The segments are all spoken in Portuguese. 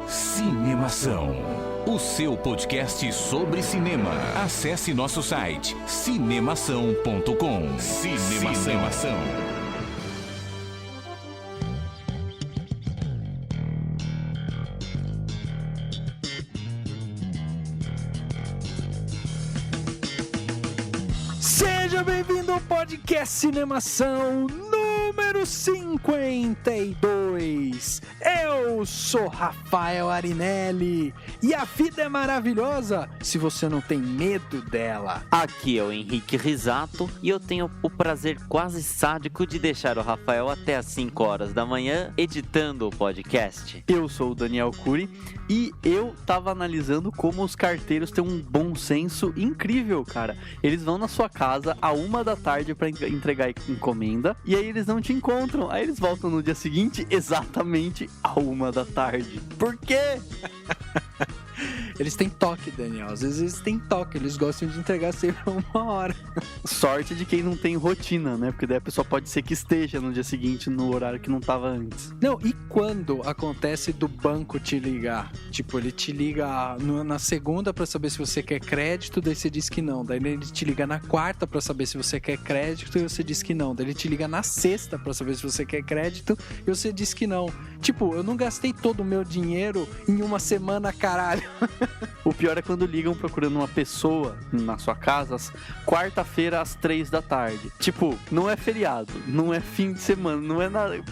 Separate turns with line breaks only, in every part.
Cinemação, o seu podcast sobre cinema. Acesse nosso site cinemação.com. Cinemação.
Seja bem-vindo ao podcast Cinemação número 52. Eu sou Rafael Arinelli e a vida é maravilhosa se você não tem medo dela.
Aqui é o Henrique Risato e eu tenho o prazer quase sádico de deixar o Rafael até às 5 horas da manhã editando o podcast.
Eu sou o Daniel Cury e eu tava analisando como os carteiros têm um bom senso incrível, cara. Eles vão na sua casa à 1 da tarde pra entregar encomenda e aí eles não te encontram. Aí eles voltam no dia seguinte exatamente à 1 da tarde. Por quê?
Eles têm toque, Daniel. Às vezes eles têm toque, eles gostam de entregar sempre a 1 hora.
Sorte de quem não tem rotina, né? Porque daí a pessoa pode ser que esteja no dia seguinte no horário que não tava antes.
Não, e quando acontece do banco te ligar? Tipo, ele te liga na segunda pra saber se você quer crédito, daí você diz que não. Daí ele te liga na quarta pra saber se você quer crédito e você diz que não. Daí ele te liga na sexta pra saber se você quer crédito e você diz que não. Tipo, eu não gastei todo o meu dinheiro em uma semana, caralho.
O pior é quando ligam procurando uma pessoa na sua casa quarta-feira às 3 da tarde. Tipo, não é feriado, não é fim de semana, não é nada.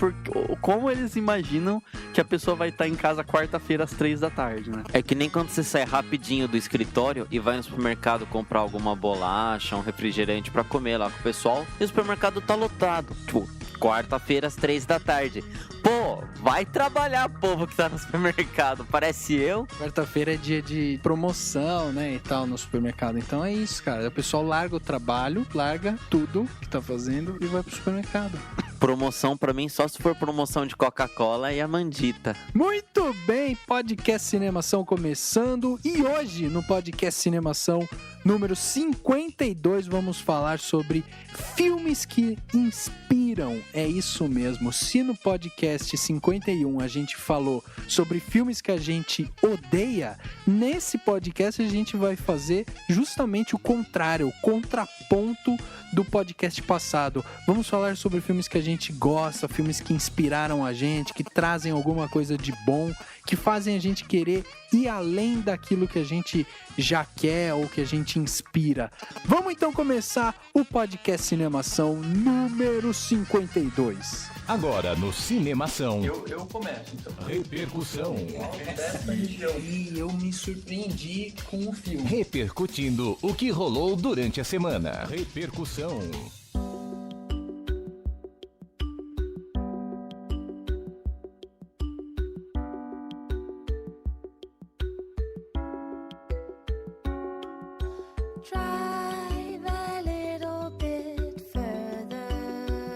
Como eles imaginam que a pessoa vai estar em casa quarta-feira às 3 da tarde, né?
É que nem quando você sai rapidinho do escritório e vai no supermercado comprar alguma bolacha, um refrigerante pra comer lá com o pessoal e o supermercado tá lotado. Tipo, quarta-feira às 3 da tarde. Pô, vai trabalhar, povo que tá no supermercado, parece eu.
Quarta-feira é dia de promoção, né, e tal, no supermercado. Então é isso, cara. O pessoal larga o trabalho, larga tudo que tá fazendo e vai pro supermercado.
Promoção pra mim só se for promoção de Coca-Cola e a Mandita.
Muito bem, podcast Cinemação começando. E hoje, no podcast Cinemação número 52, vamos falar sobre filmes que inspiram. É isso mesmo. Se no podcast 51 a gente falou sobre filmes que a gente odeia, nesse podcast a gente vai fazer justamente o contrário, o contraponto do podcast passado. Vamos falar sobre filmes que a gente gosta, filmes que inspiraram a gente, que trazem alguma coisa de bom, que fazem a gente querer ir além daquilo que a gente já quer ou que a gente inspira. Vamos então começar o podcast Cinemação número 52.
Agora no Cinemação.
Eu começo, então.
Repercussão.
E eu me surpreendi com o filme.
Repercutindo o que rolou durante a semana. Repercussão.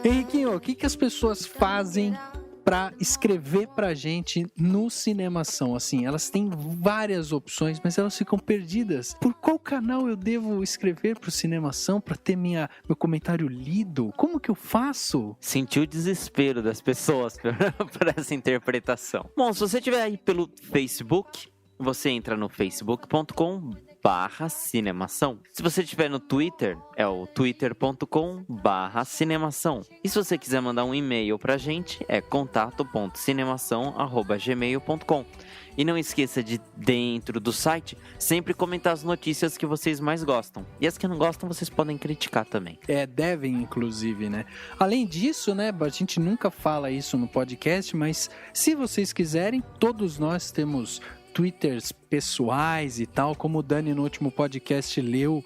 Henriquinho, o que as pessoas fazem pra escrever pra gente no Cinemação? Assim, elas têm várias opções, mas elas ficam perdidas. Por qual canal eu devo escrever pro Cinemação pra ter meu comentário lido? Como que eu faço?
Senti o desespero das pessoas por essa interpretação. Bom, se você estiver aí pelo Facebook, você entra no facebook.com/cinemação. Se você estiver no Twitter, é o twitter.com/cinemação. E se você quiser mandar um e-mail pra gente, é contato.cinemação@gmail.com. E não esqueça de, dentro do site, sempre comentar as notícias que vocês mais gostam. E as que não gostam, vocês podem criticar também.
Devem, inclusive, né? Além disso, né, a gente nunca fala isso no podcast, mas se vocês quiserem, todos nós temos Twitters pessoais e tal, como o Dani no último podcast leu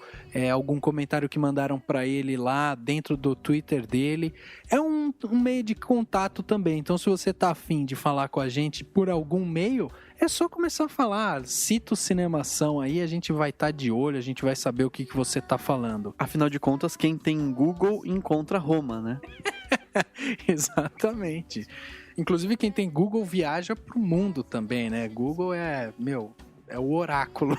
algum comentário que mandaram para ele lá dentro do Twitter dele. É um meio de contato também, então se você tá afim de falar com a gente por algum meio, é só começar a falar, cita o Cinemação aí, a gente vai estar de olho, a gente vai saber o que você tá falando.
Afinal de contas, quem tem Google encontra Roma, né?
Exatamente. Inclusive quem tem Google viaja pro mundo também, né? Google É o oráculo.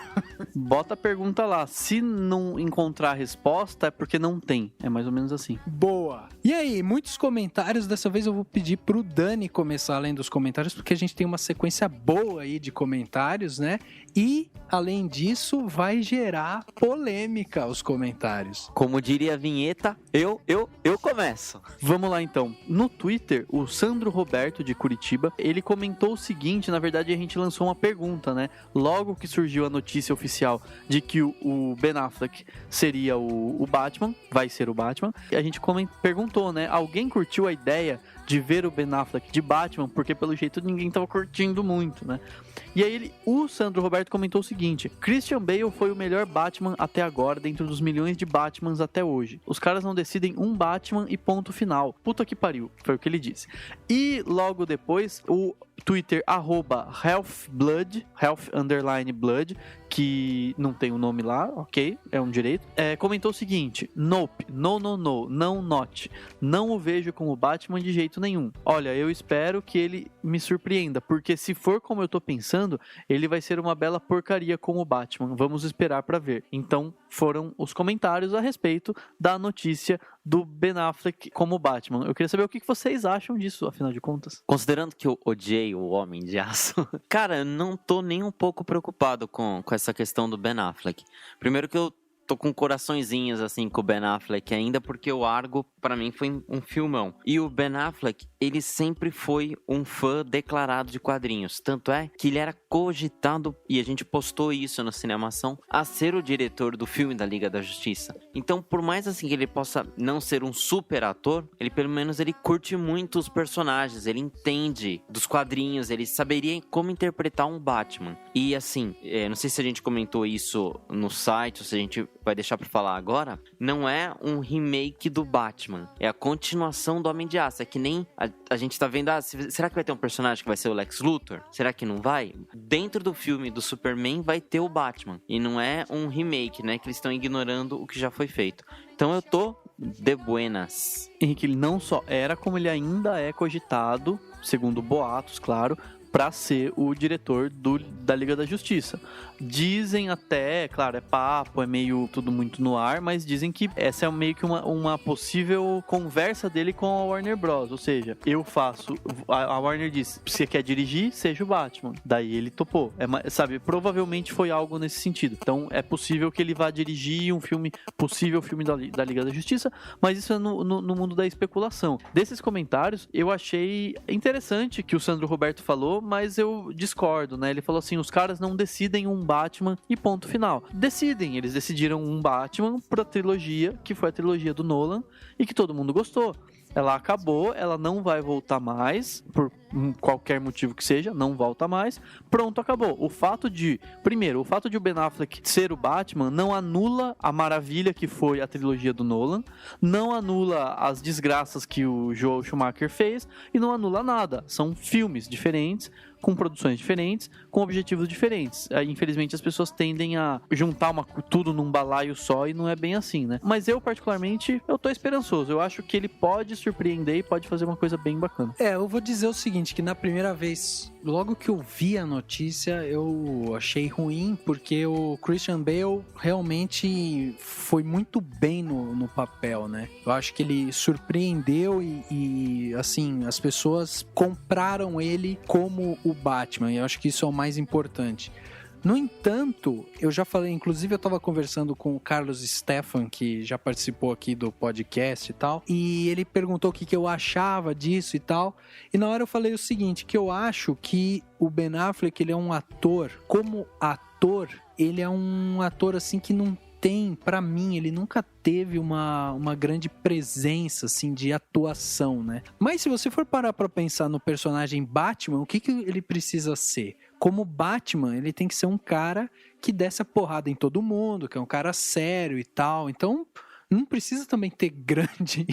Bota a pergunta lá. Se não encontrar a resposta, é porque não tem. É mais ou menos assim.
Boa! E aí, muitos comentários. Dessa vez eu vou pedir pro Dani começar lendo os comentários, porque a gente tem uma sequência boa aí de comentários, né? E, além disso, vai gerar polêmica os comentários.
Como diria a vinheta, eu começo.
Vamos lá então. No Twitter, o Sandro Roberto de Curitiba, ele comentou o seguinte, na verdade a gente lançou uma pergunta, né? Logo que surgiu a notícia oficial de que o Ben Affleck seria o Batman, vai ser o Batman, e a gente perguntou, né? Alguém curtiu a ideia de ver o Ben Affleck de Batman? Porque pelo jeito ninguém tava curtindo muito, né? E aí o Sandro Roberto comentou o seguinte: Christian Bale foi o melhor Batman até agora, dentro dos milhões de Batmans até hoje. Os caras não decidem um Batman e ponto final. Puta que pariu, foi o que ele disse. E logo depois, o Twitter @health_blood, que não tem o nome lá, ok, é um direito, comentou o seguinte: Nope, não, not. Não o vejo como Batman de jeito nenhum. Olha, eu espero que ele me surpreenda, porque se for como eu tô pensando, ele vai ser uma bela porcaria como Batman. Vamos esperar pra ver. Então, foram os comentários a respeito da notícia do Ben Affleck como Batman. Eu queria saber o que vocês acham disso, afinal de contas.
Considerando que eu odiei o Homem de Aço, cara, eu não tô nem um pouco preocupado com essa questão do Ben Affleck. Primeiro que eu tô com coraçõezinhos assim com o Ben Affleck ainda, porque o Argo pra mim foi um filmão. E o Ben Affleck, ele sempre foi um fã declarado de quadrinhos, tanto é que ele era cogitado, e a gente postou isso na Cinemação, a ser o diretor do filme da Liga da Justiça. Então, por mais assim que ele possa não ser um super ator, ele pelo menos ele curte muito os personagens, ele entende dos quadrinhos, ele saberia como interpretar um Batman. E assim, não sei se a gente comentou isso no site, ou se a gente vai deixar pra falar agora, não é um remake do Batman, é a continuação do Homem de Aço. É que nem a gente tá vendo, será que vai ter um personagem que vai ser o Lex Luthor? Será que não vai? Dentro do filme do Superman vai ter o Batman, e não é um remake, né, que eles estão ignorando o que já foi feito. Então eu tô de buenas.
Henrique, ele não só era, como ele ainda é cogitado, segundo boatos, claro, para ser o diretor da Liga da Justiça. Dizem até, claro, é papo, é meio tudo muito no ar, mas dizem que essa é meio que uma possível conversa dele com a Warner Bros. Ou seja, eu faço, a Warner diz, se você quer dirigir, seja o Batman. Daí ele topou. Sabe, provavelmente foi algo nesse sentido. Então é possível que ele vá dirigir um possível filme da Liga da Justiça, mas isso é no mundo da especulação. Desses comentários, eu achei interessante que o Sandro Roberto falou, mas eu discordo, né? Ele falou assim, os caras não decidem um Batman e ponto final. Eles decidiram um Batman pra trilogia, que foi a trilogia do Nolan, e que todo mundo gostou. Ela acabou, ela não vai voltar mais, por qualquer motivo que seja, não volta mais. Pronto, acabou. O fato de o Ben Affleck ser o Batman não anula a maravilha que foi a trilogia do Nolan, não anula as desgraças que o Joel Schumacher fez, e não anula nada. São filmes diferentes, com produções diferentes, com objetivos diferentes. Infelizmente, as pessoas tendem a juntar tudo num balaio só, e não é bem assim, né? Mas eu, particularmente, eu tô esperançoso. Eu acho que ele pode surpreender e pode fazer uma coisa bem bacana.
Eu vou dizer o seguinte, que na primeira vez, logo que eu vi a notícia, eu achei ruim, porque o Christian Bale realmente foi muito bem no papel, né? Eu acho que ele surpreendeu e assim, as pessoas compraram ele como o Batman, e eu acho que isso é o mais importante. No entanto, eu já falei, inclusive eu estava conversando com o Carlos Stefan, que já participou aqui do podcast e tal, e ele perguntou o que eu achava disso e tal, e na hora eu falei o seguinte, que eu acho que o Ben Affleck, ele é um ator, como ator, ele é um ator assim que não tem, pra mim, ele nunca teve uma grande presença, assim, de atuação, né? Mas se você for parar pra pensar no personagem Batman, o que ele precisa ser? Como Batman, ele tem que ser um cara que desce a porrada em todo mundo, que é um cara sério e tal. Então, não precisa também ter grande,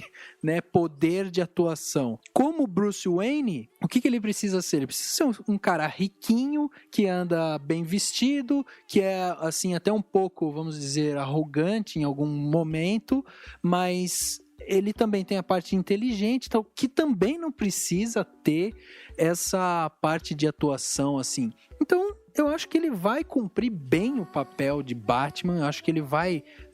né, poder de atuação. Como Bruce Wayne, o que ele precisa ser? Ele precisa ser um cara riquinho, que anda bem vestido, que é, assim, até um pouco, vamos dizer, arrogante em algum momento, mas ele também tem a parte inteligente, então, que também não precisa ter essa parte de atuação, assim. Então, eu acho que ele vai cumprir bem o papel de Batman, eu acho que ele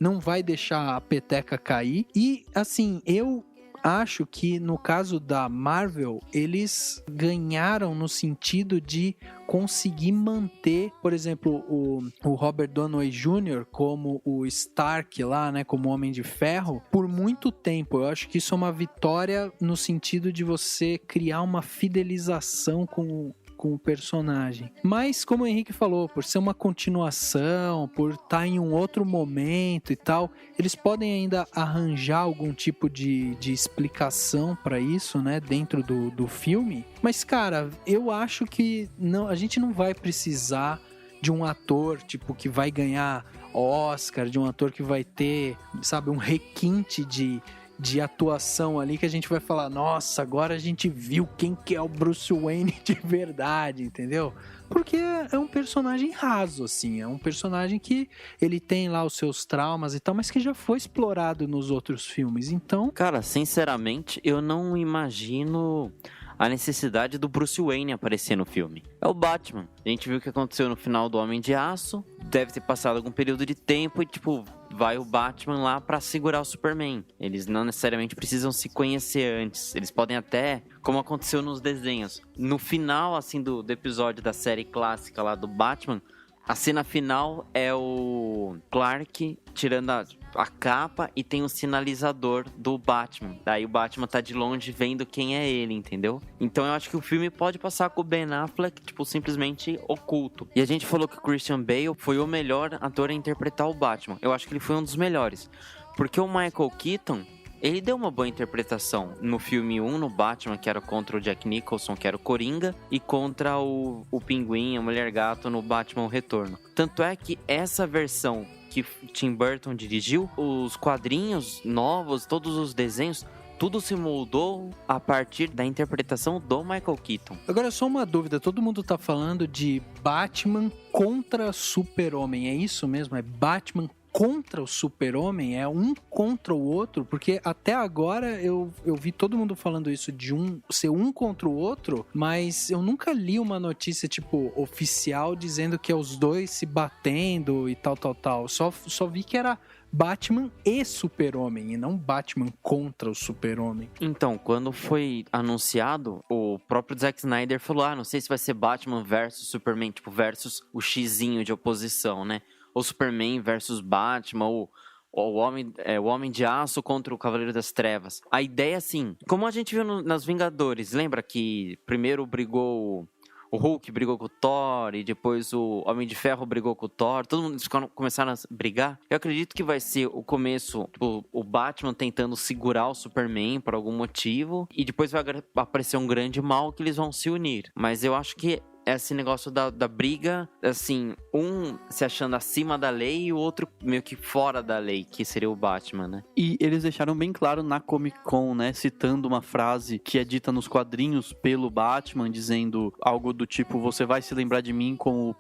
não vai deixar a peteca cair. E, assim, eu acho que no caso da Marvel, eles ganharam no sentido de conseguir manter, por exemplo, o Robert Downey Jr. como o Stark lá, né, como Homem de Ferro, por muito tempo. Eu acho que isso é uma vitória no sentido de você criar uma fidelização com o personagem. Mas, como o Henrique falou, por ser uma continuação, por estar em um outro momento e tal, eles podem ainda arranjar algum tipo de explicação para isso, né, dentro do filme. Mas, cara, eu acho que a gente não vai precisar de um ator, tipo, que vai ganhar Oscar, de um ator que vai ter, sabe, um requinte de atuação ali que a gente vai falar, nossa, agora a gente viu quem que é o Bruce Wayne de verdade, entendeu? Porque é um personagem raso, assim, é um personagem que ele tem lá os seus traumas e tal, mas que já foi explorado nos outros filmes, então...
Cara, sinceramente, eu não imagino a necessidade do Bruce Wayne aparecer no filme. É o Batman. A gente viu o que aconteceu no final do Homem de Aço, deve ter passado algum período de tempo e, tipo, vai o Batman lá pra segurar o Superman. Eles não necessariamente precisam se conhecer antes. Eles podem até, como aconteceu nos desenhos, no final, assim, do episódio da série clássica lá do Batman, a cena final é o Clark tirando a capa e tem um sinalizador do Batman. Daí o Batman tá de longe vendo quem é ele, entendeu? Então eu acho que o filme pode passar com o Ben Affleck, tipo, simplesmente oculto. E a gente falou que o Christian Bale foi o melhor ator a interpretar o Batman. Eu acho que ele foi um dos melhores. Porque o Michael Keaton, ele deu uma boa interpretação no filme 1, no Batman, que era contra o Jack Nicholson, que era o Coringa, e contra o Pinguim, a Mulher Gato, no Batman o Retorno. Tanto é que essa versão que Tim Burton dirigiu, os quadrinhos novos, todos os desenhos, tudo se moldou a partir da interpretação do Michael Keaton.
Agora, só uma dúvida, todo mundo tá falando de Batman contra Super-Homem, é isso mesmo? É Batman contra o Super-Homem? É um contra o outro? Porque até agora eu vi todo mundo falando isso de ser um contra o outro, mas eu nunca li uma notícia, tipo, oficial dizendo que é os dois se batendo e tal. Só vi que era Batman e Super-Homem, e não Batman contra o Super-Homem.
Então, quando foi anunciado, o próprio Zack Snyder falou, não sei se vai ser Batman versus Superman, tipo, versus o xizinho de oposição, né? Ou Superman versus Batman, ou o Homem de Aço contra o Cavaleiro das Trevas. A ideia, assim, como a gente viu nas Vingadores, lembra que primeiro brigou o Hulk brigou com o Thor, e depois o Homem de Ferro brigou com o Thor, todo mundo começaram a brigar. Eu acredito que vai ser o começo, tipo, o Batman tentando segurar o Superman por algum motivo, e depois vai aparecer um grande mal que eles vão se unir. Mas eu acho que esse negócio da briga, assim, um se achando acima da lei e o outro meio que fora da lei, que seria o Batman, né?
E eles deixaram bem claro na Comic Con, né, citando uma frase que é dita nos quadrinhos pelo Batman, dizendo algo do tipo, você vai se lembrar de mim como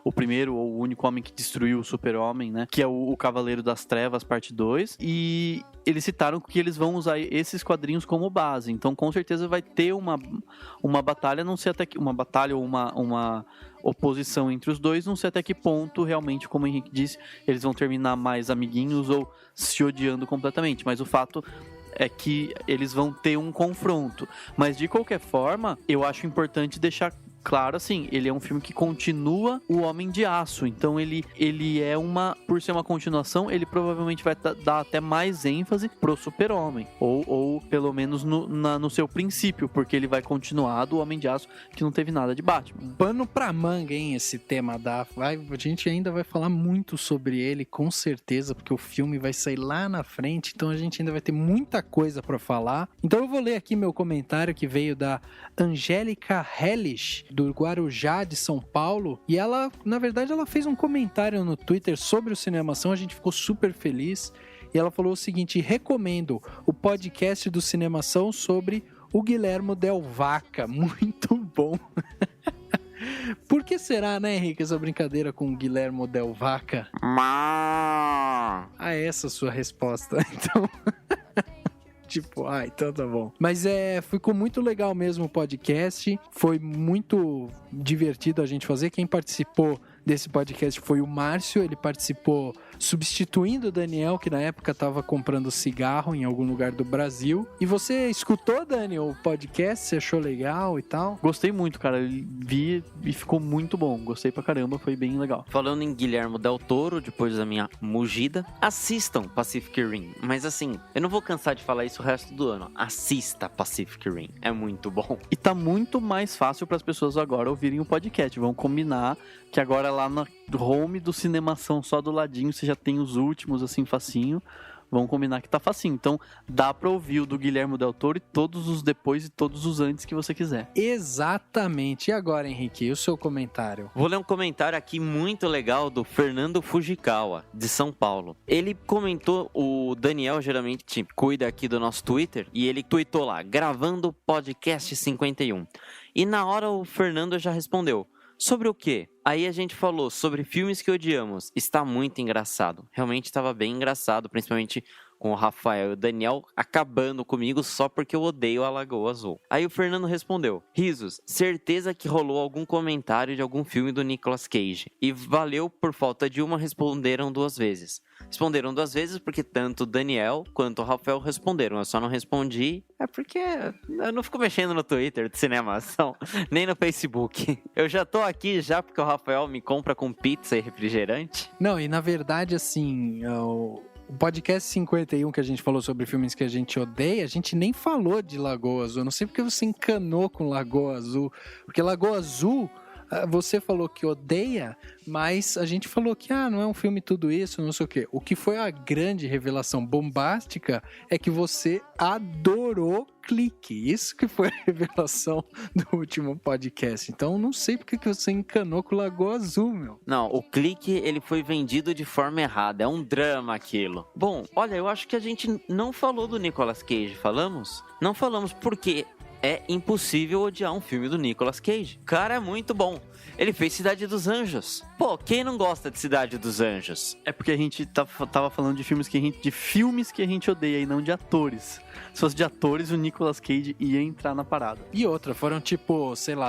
o primeiro ou o único homem que destruiu o Super-Homem, né, que é o Cavaleiro das Trevas, parte 2, e eles citaram que eles vão usar esses quadrinhos como base, então com certeza vai ter uma batalha, não sei até que uma batalha ou uma oposição entre os dois, não sei até que ponto realmente, como o Henrique disse, eles vão terminar mais amiguinhos ou se odiando completamente, mas o fato é que eles vão ter um confronto, mas de qualquer forma, eu acho importante deixar claro, assim, ele é um filme que continua o Homem de Aço, então ele é por ser uma continuação, ele provavelmente vai dar até mais ênfase pro Super-Homem, ou pelo menos no seu princípio, porque ele vai continuar do Homem de Aço, que não teve nada de Batman.
Pano pra manga, hein, esse tema a gente ainda vai falar muito sobre ele, com certeza, porque o filme vai sair lá na frente, então a gente ainda vai ter muita coisa pra falar. Então eu vou ler aqui meu comentário que veio da Angélica Hellish, do Guarujá, de São Paulo, e ela, na verdade, ela fez um comentário no Twitter sobre o Cinemação, a gente ficou super feliz, e ela falou o seguinte: recomendo o podcast do Cinemação sobre o Guilhermo Del Vaca, muito bom. Por que será, né, Henrique, essa brincadeira com o Guilhermo Del Vaca? Essa é a sua resposta, então... Tipo, então tá bom. Mas ficou muito legal mesmo o podcast. Foi muito divertido a gente fazer. Quem participou desse podcast foi o Márcio. Ele participou substituindo o Daniel, que na época estava comprando cigarro em algum lugar do Brasil. E você escutou, Dani, o podcast? Você achou legal e tal?
Gostei muito, cara. Eu vi e ficou muito bom. Gostei pra caramba, foi bem legal.
Falando em Guilherme Del Toro, depois da minha mugida, assistam Pacific Rim. Mas assim, eu não vou cansar de falar isso o resto do ano. Assista Pacific Rim. É muito bom.
E tá muito mais fácil para as pessoas agora ouvirem o podcast. Vamos combinar que agora lá na home do Cinemação, só do ladinho, você já tem os últimos, assim, facinho. Vamos combinar que tá facinho. Então, dá pra ouvir o do Guilherme Del Toro e todos os depois e todos os antes que você quiser.
Exatamente. E agora, Henrique, o seu comentário?
Vou ler um comentário aqui muito legal do Fernando Fujikawa, de São Paulo. Ele comentou, o Daniel geralmente cuida aqui do nosso Twitter, e ele tweetou lá, gravando podcast 51. E na hora o Fernando já respondeu. Sobre o quê? Aí a gente falou sobre filmes que odiamos. Está muito engraçado. Realmente estava bem engraçado, principalmente com o Rafael e o Daniel acabando comigo só porque eu odeio a Lagoa Azul. Aí o Fernando respondeu: risos, certeza que rolou algum comentário de algum filme do Nicolas Cage. E valeu por falta de uma, responderam 2 vezes. Responderam 2 vezes porque tanto o Daniel quanto o Rafael responderam. Eu só não respondi porque eu não fico mexendo no Twitter de Cinemação, nem no Facebook. Eu já tô aqui já porque o Rafael me compra com pizza e refrigerante.
Não, e na verdade, assim, o podcast 51 que a gente falou sobre filmes que a gente odeia, a gente nem falou de Lagoa Azul. Eu não sei porque você encanou com Lagoa Azul. Porque Lagoa Azul, você falou que odeia, mas a gente falou que não é um filme tudo isso, não sei o quê. O que foi a grande revelação bombástica é que você adorou Clique. Isso que foi a revelação do último podcast. Então, não sei porque que você encanou com Lagoa Azul, meu.
Não, o Clique, ele foi vendido de forma errada. É um drama aquilo. Bom, olha, eu acho que a gente não falou do Nicolas Cage, falamos? Não falamos porque é impossível odiar um filme do Nicolas Cage. O cara é muito bom. Ele fez Cidade dos Anjos. Pô, quem não gosta de Cidade dos Anjos?
É porque a gente tava falando de filmes que a gente odeia e não de atores. Se fosse de atores, o Nicolas Cage ia entrar na parada.
E outra, foram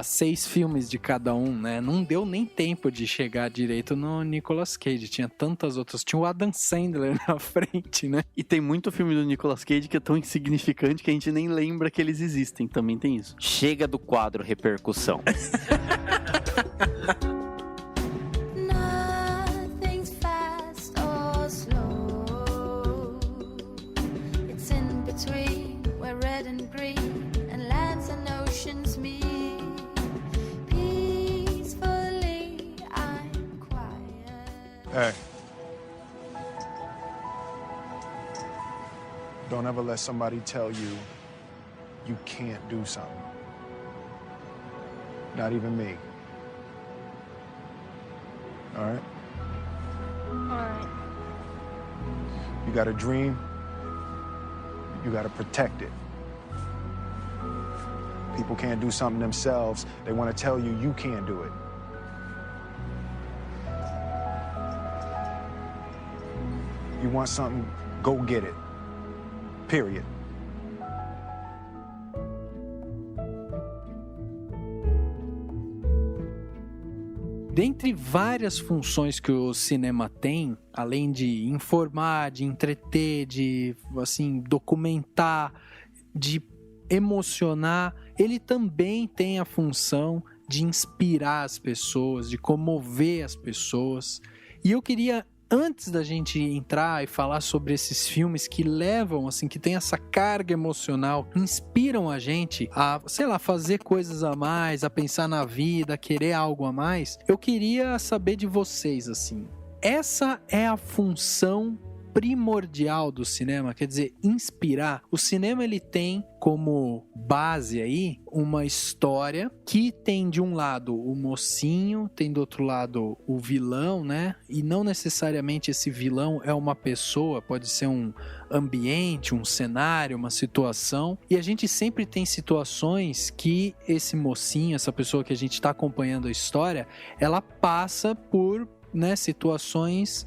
6 filmes de cada um, né? Não deu nem tempo de chegar direito no Nicolas Cage. Tinha tantas outras. Tinha o Adam Sandler na frente, né?
E tem muito filme do Nicolas Cage que é tão insignificante que a gente nem lembra que eles existem. Também tem isso.
Chega do quadro repercussão.
Nothing's fast or slow. It's in between where red and green and lands and oceans meet. Peacefully I'm quiet.
Hey. Don't ever let somebody tell you you can't do something. Not even me. All right?
All right.
You got a dream, you got to protect it. People can't do something themselves. They want to tell you you can't do it. You want something, go get it. Period.
Dentre várias funções que o cinema tem, além de informar, de entreter, de assim, documentar, de emocionar, ele também tem a função de inspirar as pessoas, de comover as pessoas. E eu queria, antes da gente entrar e falar sobre esses filmes que levam, assim, que tem essa carga emocional, inspiram a gente a, fazer coisas a mais, a pensar na vida, a querer algo a mais, eu queria saber de vocês, assim, essa é a função primordial do cinema, quer dizer, inspirar. O cinema, ele tem como base aí uma história que tem de um lado o mocinho, tem do outro lado o vilão, né? E não necessariamente esse vilão é uma pessoa, pode ser um ambiente, um cenário, uma situação. E a gente sempre tem situações que esse mocinho, essa pessoa que a gente está acompanhando a história, ela passa por, né, situações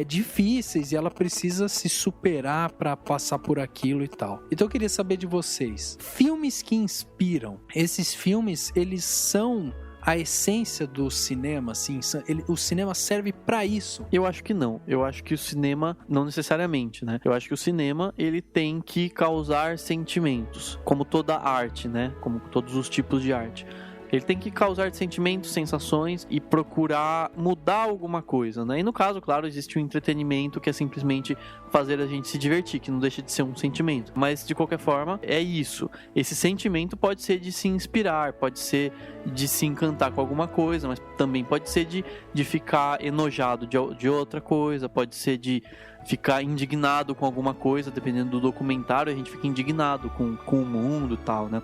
difíceis e ela precisa se superar para passar por aquilo e tal. Então eu queria saber de vocês, filmes que inspiram. Esses filmes, eles são a essência do cinema, assim, o cinema serve pra isso?
Eu acho que não. Eu acho que o cinema, não necessariamente, né? Eu acho que o cinema, ele tem que causar sentimentos, como toda arte, né? Como todos os tipos de arte. Ele tem que causar sentimentos, sensações e procurar mudar alguma coisa, né? E no caso, claro, existe um entretenimento que é simplesmente fazer a gente se divertir, que não deixa de ser um sentimento. Mas, de qualquer forma, é isso. Esse sentimento pode ser de se inspirar, pode ser de se encantar com alguma coisa, mas também pode ser de ficar enojado de outra coisa, pode ser de ficar indignado com alguma coisa, dependendo do documentário, a gente fica indignado com o mundo e tal, né?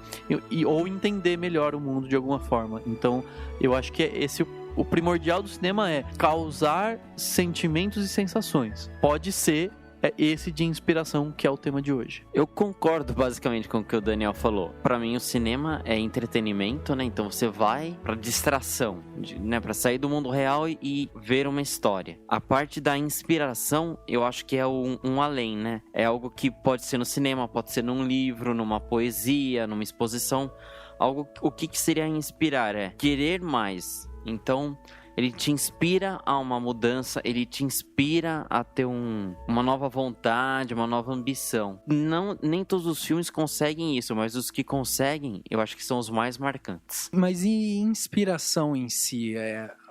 Ou entender melhor o mundo de alguma forma. Então, eu acho que o primordial do cinema é causar sentimentos e sensações. Pode ser esse de inspiração que é o tema de hoje.
Eu concordo basicamente com o que o Daniel falou. Pra mim o cinema é entretenimento, né? Então você vai pra distração, né? Pra sair do mundo real e ver uma história. A parte da inspiração, eu acho que é um além, né? É algo que pode ser no cinema, pode ser num livro, numa poesia, numa exposição. O que seria inspirar? É querer mais. Então, ele te inspira a uma mudança, ele te inspira a ter uma nova vontade, uma nova ambição. Nem todos os filmes conseguem isso, mas os que conseguem, eu acho que são os mais marcantes.
Mas e inspiração em si?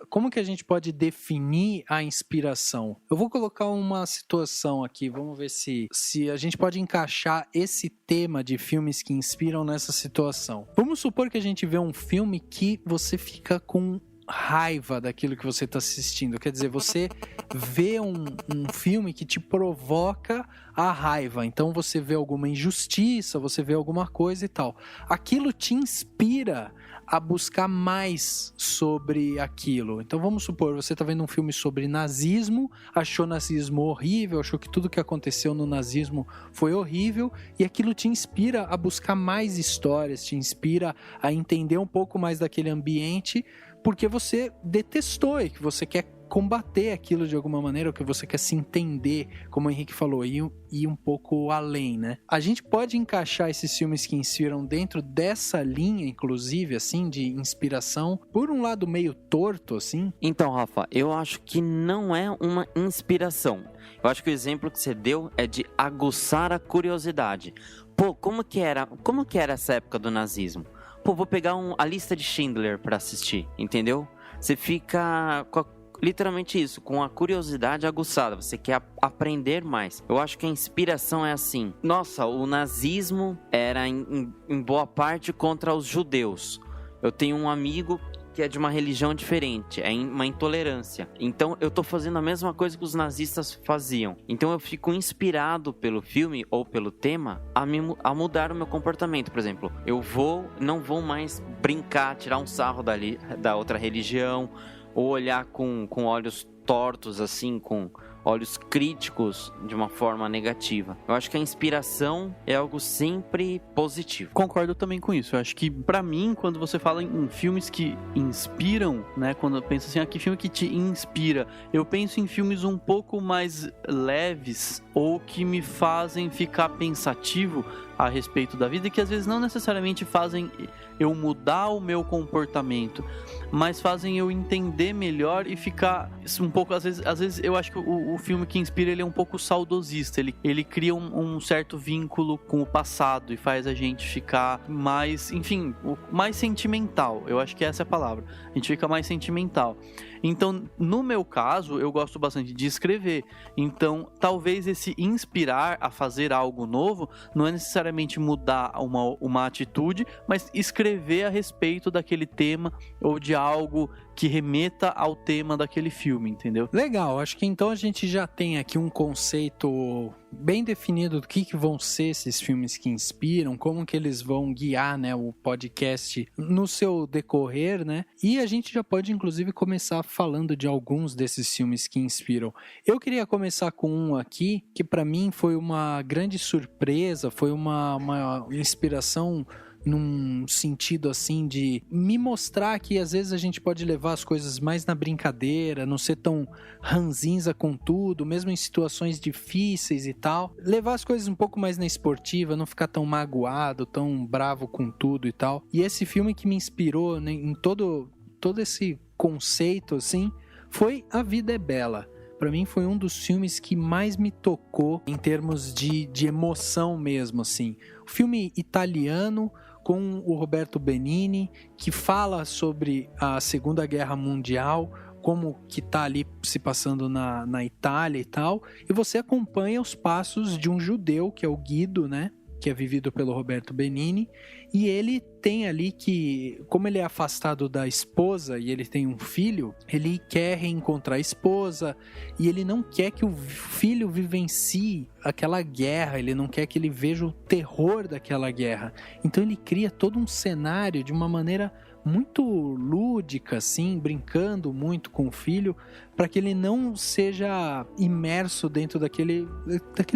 Como que a gente pode definir a inspiração? Eu vou colocar uma situação aqui, vamos ver se a gente pode encaixar esse tema de filmes que inspiram nessa situação. Vamos supor que a gente vê um filme que você fica com raiva daquilo que você está assistindo. Quer dizer, você vê um filme que te provoca a raiva. Então você vê alguma injustiça, você vê alguma coisa e tal. Aquilo te inspira a buscar mais sobre aquilo. Então vamos supor, você está vendo um filme sobre nazismo, achou nazismo horrível, achou que tudo que aconteceu no nazismo foi horrível, e aquilo te inspira a buscar mais histórias, te inspira a entender um pouco mais daquele ambiente, porque você detestou e que você quer combater aquilo de alguma maneira, ou que você quer se entender, como o Henrique falou, ir um pouco além, né? A gente pode encaixar esses filmes que inspiram dentro dessa linha, inclusive, assim, de inspiração, por um lado meio torto, assim?
Então, Rafa, eu acho que não é uma inspiração. Eu acho que o exemplo que você deu é de aguçar a curiosidade. Pô, como que era essa época do nazismo? Pô, vou pegar a lista de Schindler pra assistir, entendeu? Você fica literalmente isso, com a curiosidade aguçada, você quer aprender mais. Eu acho que a inspiração é assim: nossa, o nazismo era em boa parte contra os judeus. Eu tenho um amigo que é de uma religião diferente, é uma intolerância. Então eu tô fazendo a mesma coisa que os nazistas faziam. Então eu fico inspirado pelo filme ou pelo tema a mudar o meu comportamento. Por exemplo, não vou mais brincar, tirar um sarro da outra religião, ou olhar com olhos tortos, assim, com olhos críticos de uma forma negativa. Eu acho que a inspiração é algo sempre positivo.
Concordo também com isso. Eu acho que, pra mim, quando você fala em filmes que inspiram, né, quando eu penso assim, que filme que te inspira, eu penso em filmes um pouco mais leves ou que me fazem ficar pensativo a respeito da vida, e que às vezes não necessariamente fazem eu mudar o meu comportamento, mas fazem eu entender melhor e ficar um pouco, às vezes eu acho que o filme que inspira, ele é um pouco saudosista, ele cria um certo vínculo com o passado e faz a gente ficar mais, enfim, mais sentimental. Eu acho que essa é a palavra, a gente fica mais sentimental. Então, no meu caso, eu gosto bastante de escrever. Então, talvez esse inspirar a fazer algo novo não é necessariamente mudar uma atitude, mas escrever a respeito daquele tema ou de algo que remeta ao tema daquele filme, entendeu?
Legal, acho que então a gente já tem aqui um conceito bem definido do que vão ser esses filmes que inspiram, como que eles vão guiar, né, o podcast no seu decorrer, né? E a gente já pode, inclusive, começar falando de alguns desses filmes que inspiram. Eu queria começar com um aqui, que para mim foi uma grande surpresa, foi uma inspiração num sentido assim de me mostrar que às vezes a gente pode levar as coisas mais na brincadeira, não ser tão ranzinza com tudo, mesmo em situações difíceis e tal. Levar as coisas um pouco mais na esportiva, não ficar tão magoado, tão bravo com tudo e tal. E esse filme que me inspirou, né, em todo esse conceito assim, foi A Vida é Bela. Pra mim foi um dos filmes que mais me tocou em termos de emoção mesmo, assim. O filme italiano com o Roberto Benigni, que fala sobre a Segunda Guerra Mundial, como que tá ali se passando na Itália e tal, e você acompanha os passos de um judeu, que é o Guido, né? Que é vivido pelo Roberto Benigni, e ele tem ali que, como ele é afastado da esposa e ele tem um filho, ele quer reencontrar a esposa e ele não quer que o filho vivencie aquela guerra, ele não quer que ele veja o terror daquela guerra. Então ele cria todo um cenário de uma maneira muito lúdica, assim, brincando muito com o filho, para que ele não seja imerso dentro daquele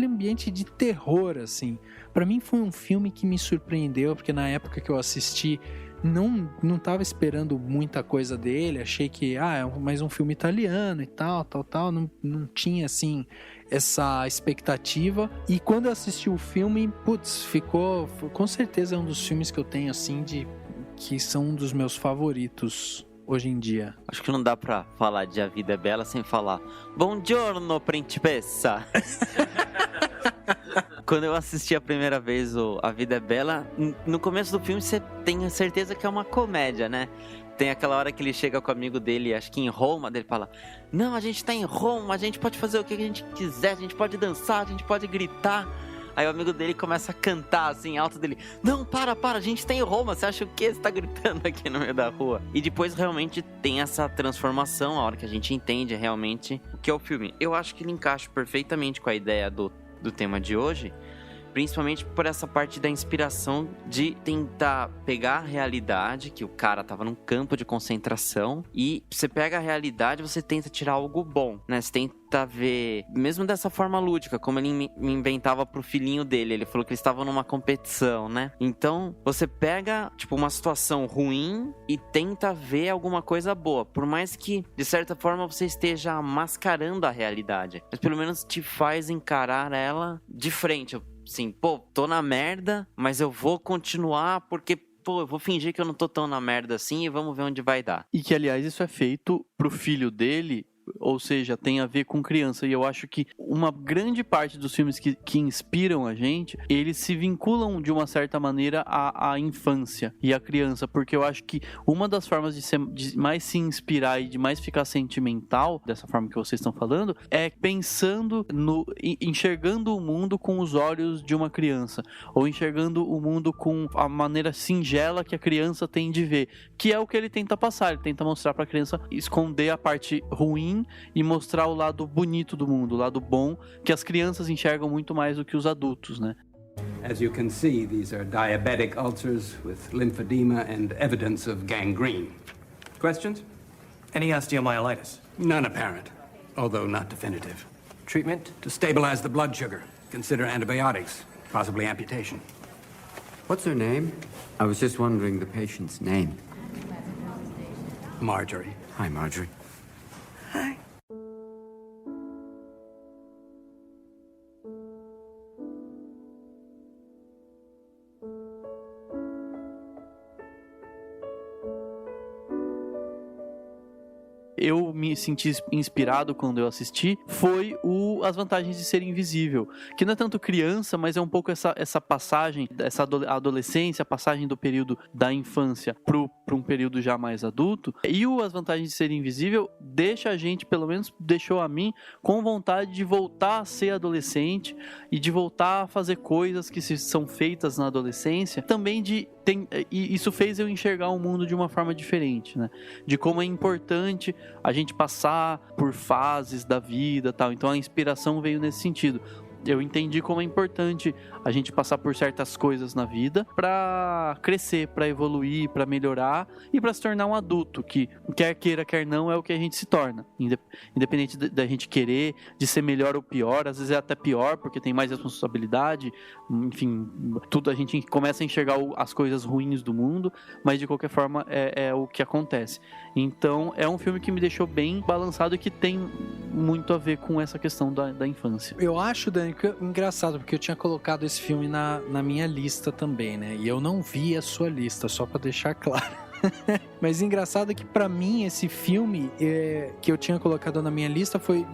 ambiente de terror, assim. Para mim foi um filme que me surpreendeu, porque na época que eu assisti não tava esperando muita coisa dele, achei que é mais um filme italiano e tal, não tinha assim essa expectativa, e quando eu assisti o filme, ficou com certeza um dos filmes que eu tenho assim que são um dos meus favoritos hoje em dia.
Acho que não dá pra falar de A Vida é Bela sem falar Buongiorno, principessa! Quando eu assisti a primeira vez o A Vida é Bela, no começo do filme você tem a certeza que é uma comédia, né? Tem aquela hora que ele chega com o amigo dele, acho que em Roma, dele fala: não, a gente tá em Roma, a gente pode fazer o que a gente quiser, a gente pode dançar, a gente pode gritar. Aí o amigo dele começa a cantar assim, alto dele: não, para, a gente tá em Roma, você acha o quê? Você tá gritando aqui no meio da rua. E depois realmente tem essa transformação, a hora que a gente entende realmente o que é o filme. Eu acho que ele encaixa perfeitamente com a ideia do tema de hoje, principalmente por essa parte da inspiração de tentar pegar a realidade, que o cara tava num campo de concentração, e você pega a realidade e você tenta tirar algo bom, né? Você tenta ver, mesmo dessa forma lúdica, como ele me inventava pro filhinho dele, ele falou que eles estavam numa competição, né? Então, você pega, tipo, uma situação ruim e tenta ver alguma coisa boa, por mais que, de certa forma, você esteja mascarando a realidade, mas pelo menos te faz encarar ela de frente. Sim, tô na merda, mas eu vou continuar porque, eu vou fingir que eu não tô tão na merda assim e vamos ver onde vai dar.
E que, aliás, isso é feito pro filho dele, ou seja, tem a ver com criança. E eu acho que uma grande parte dos filmes que inspiram a gente, eles se vinculam de uma certa maneira à infância e à criança, porque eu acho que uma das formas de mais se inspirar e de mais ficar sentimental, dessa forma que vocês estão falando, é pensando enxergando o mundo com os olhos de uma criança, ou enxergando o mundo com a maneira singela que a criança tem de ver, que é o que ele tenta passar. Ele tenta mostrar para a criança, esconder a parte ruim e mostrar o lado bonito do mundo, o lado bom, que as crianças enxergam muito mais do que os adultos, né?
As you can see, these are diabetic ulcers with lymphedema and evidence of gangrene. Questions?
Any osteomyelitis?
None apparent, although not definitive.
Treatment?
To stabilize the blood sugar, consider antibiotics, possibly amputation.
What's her name? I was just wondering the patient's name.
Marjorie.
Hi, Marjorie.
Hi.
Eu me senti inspirado quando eu assisti, foi As Vantagens de Ser Invisível, que não é tanto criança, mas é um pouco essa passagem, essa adolescência, a passagem do período da infância para um período já mais adulto. E As Vantagens de Ser Invisível deixa a gente, pelo menos deixou a mim, com vontade de voltar a ser adolescente e de voltar a fazer coisas que são feitas na adolescência, também e isso fez eu enxergar o mundo de uma forma diferente, né? De como é importante a gente passar por fases da vida e tal. Então a inspiração veio nesse sentido. eu entendi como é importante a gente passar por certas coisas na vida pra crescer, pra evoluir, pra melhorar e pra se tornar um adulto, que quer queira, quer não, é o que a gente se torna. Independente da gente querer, de ser melhor ou pior, às vezes é até pior, porque tem mais responsabilidade, enfim, tudo a gente começa a enxergar as coisas ruins do mundo, mas de qualquer forma é o que acontece. Então é um filme que me deixou bem balançado e que tem muito a ver com essa questão da infância.
Eu acho, Dani, que engraçado, porque eu tinha colocado esse filme na minha lista também, né? E eu não vi a sua lista, só pra deixar claro. Mas engraçado que pra mim esse filme que eu tinha colocado na minha lista foi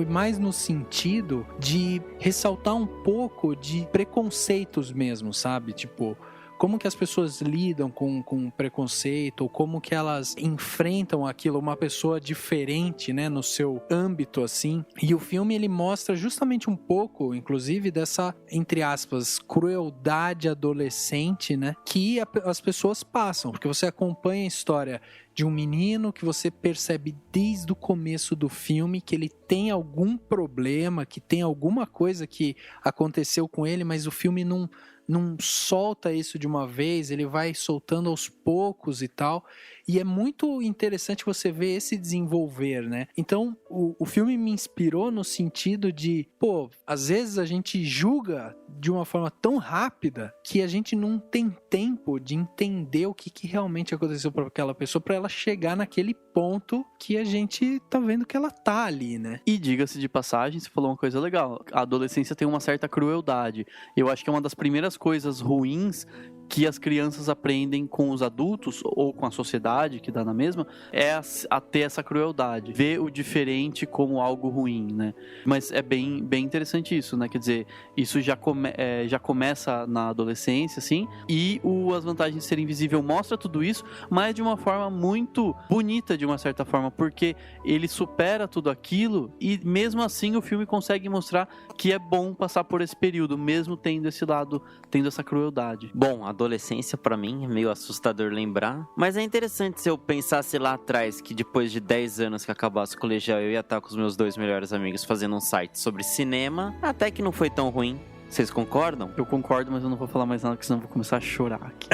mais no sentido de ressaltar um pouco de preconceitos mesmo, sabe? Tipo, como que as pessoas lidam com preconceito, ou como que elas enfrentam aquilo, uma pessoa diferente, né, no seu âmbito, assim. E o filme, ele mostra justamente um pouco, inclusive, dessa, entre aspas, crueldade adolescente, né, que as pessoas passam, porque você acompanha a história de um menino que você percebe desde o começo do filme que ele tem algum problema, que tem alguma coisa que aconteceu com ele, mas o filme não solta isso de uma vez, ele vai soltando aos poucos e tal, e é muito interessante você ver esse desenvolver, né? Então, o filme me inspirou no sentido de, às vezes a gente julga de uma forma tão rápida que a gente não tem tempo de entender o que realmente aconteceu para aquela pessoa, para ela chegar naquele ponto que a gente tá vendo que ela tá ali, né?
E diga-se de passagem, você falou uma coisa legal, a adolescência tem uma certa crueldade. Eu acho que é uma das primeiras coisas ruins que as crianças aprendem com os adultos ou com a sociedade, que dá na mesma, é a ter essa crueldade, ver o diferente como algo ruim, né? Mas é bem interessante isso, né? Quer dizer, isso já começa na adolescência, assim, e As Vantagens de Ser Invisível mostra tudo isso, mas de uma forma muito bonita, de uma certa forma, porque ele supera tudo aquilo e mesmo assim o filme consegue mostrar que é bom passar por esse período, mesmo tendo esse lado, tendo essa crueldade.
Bom, a adolescência pra mim é meio assustador lembrar, mas é interessante se eu pensasse lá atrás que depois de 10 anos que acabasse o colegial eu ia estar com os meus 2 melhores amigos fazendo um site sobre cinema, até que não foi tão ruim. Vocês concordam?
Eu concordo, mas eu não vou falar mais nada, porque senão eu vou começar a chorar aqui.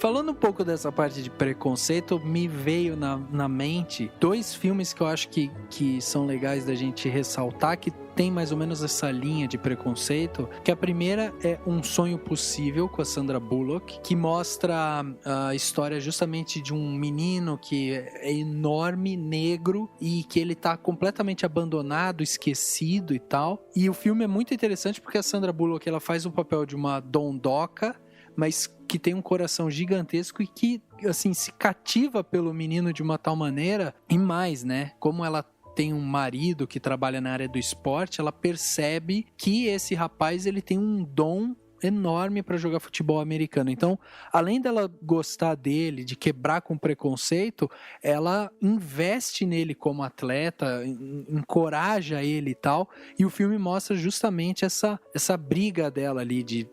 Falando um pouco dessa parte de preconceito, me veio na mente 2 filmes que eu acho que são legais da gente ressaltar, que tem mais ou menos essa linha de preconceito, que a primeira é Um Sonho Possível, com a Sandra Bullock, que mostra a história justamente de um menino que é enorme, negro, e que ele tá completamente abandonado, esquecido e tal. E o filme é muito interessante porque a Sandra Bullock, ela faz o papel de uma dondoca, mas que tem um coração gigantesco e que, assim, se cativa pelo menino de uma tal maneira. E mais, né? Como ela tem um marido que trabalha na área do esporte, ela percebe que esse rapaz, ele tem um dom enorme para jogar futebol americano. Então, além dela gostar dele, de quebrar com preconceito, ela investe nele como atleta, encoraja ele e tal, e o filme mostra justamente essa briga dela ali de,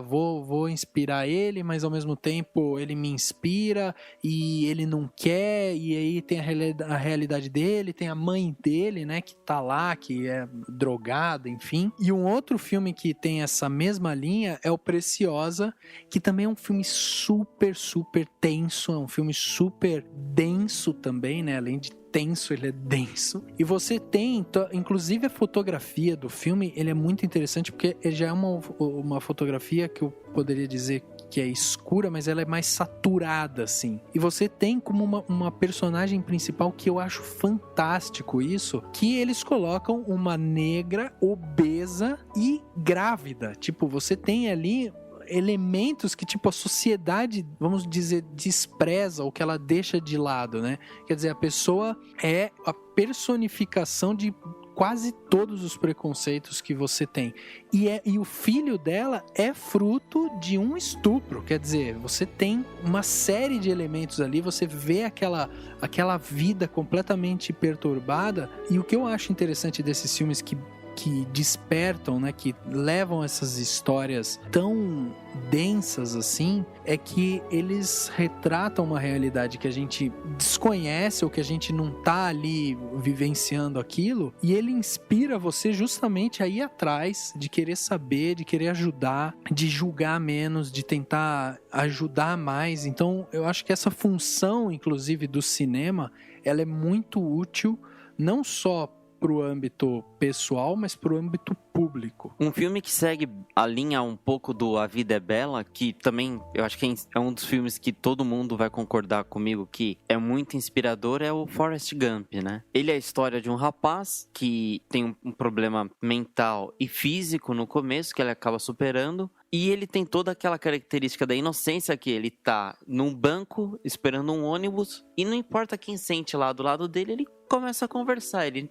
vou inspirar ele, mas ao mesmo tempo ele me inspira e ele não quer, e aí tem a realidade dele, tem a mãe dele, né, que tá lá, que é drogada, enfim. E um outro filme que tem essa mesma linha é o Preciosa, que também é um filme super, super tenso, é um filme super denso também, né? Além de tenso, ele é denso. E você tem, inclusive a fotografia do filme, ele é muito interessante porque ele já é uma fotografia que eu poderia dizer que é escura, mas ela é mais saturada, assim. E você tem como uma personagem principal que eu acho fantástico isso, que eles colocam uma negra obesa e grávida. Tipo, você tem ali elementos que, tipo, a sociedade, vamos dizer, despreza ou que ela deixa de lado, né? Quer dizer, a pessoa é a personificação de quase todos os preconceitos que você tem. E o filho dela é fruto de um estupro. Quer dizer, você tem uma série de elementos ali, você vê aquela vida completamente perturbada. E o que eu acho interessante desses filmes que que despertam, né, que levam essas histórias tão densas assim, é que eles retratam uma realidade que a gente desconhece ou que a gente não tá ali vivenciando aquilo, e ele inspira você justamente a ir atrás, de querer saber, de querer ajudar, de julgar menos, de tentar ajudar mais. Então eu acho que essa função, inclusive, do cinema, ela é muito útil, não só pro âmbito pessoal, mas pro âmbito público.
Um filme que segue a linha um pouco do A Vida é Bela, que também eu acho que é um dos filmes que todo mundo vai concordar comigo que é muito inspirador, é o Forrest Gump, né? Ele é a história de um rapaz que tem um problema mental e físico no começo, que ele acaba superando, e ele tem toda aquela característica da inocência, que ele tá num banco esperando um ônibus e não importa quem sente lá do lado dele, ele começa a conversar. Ele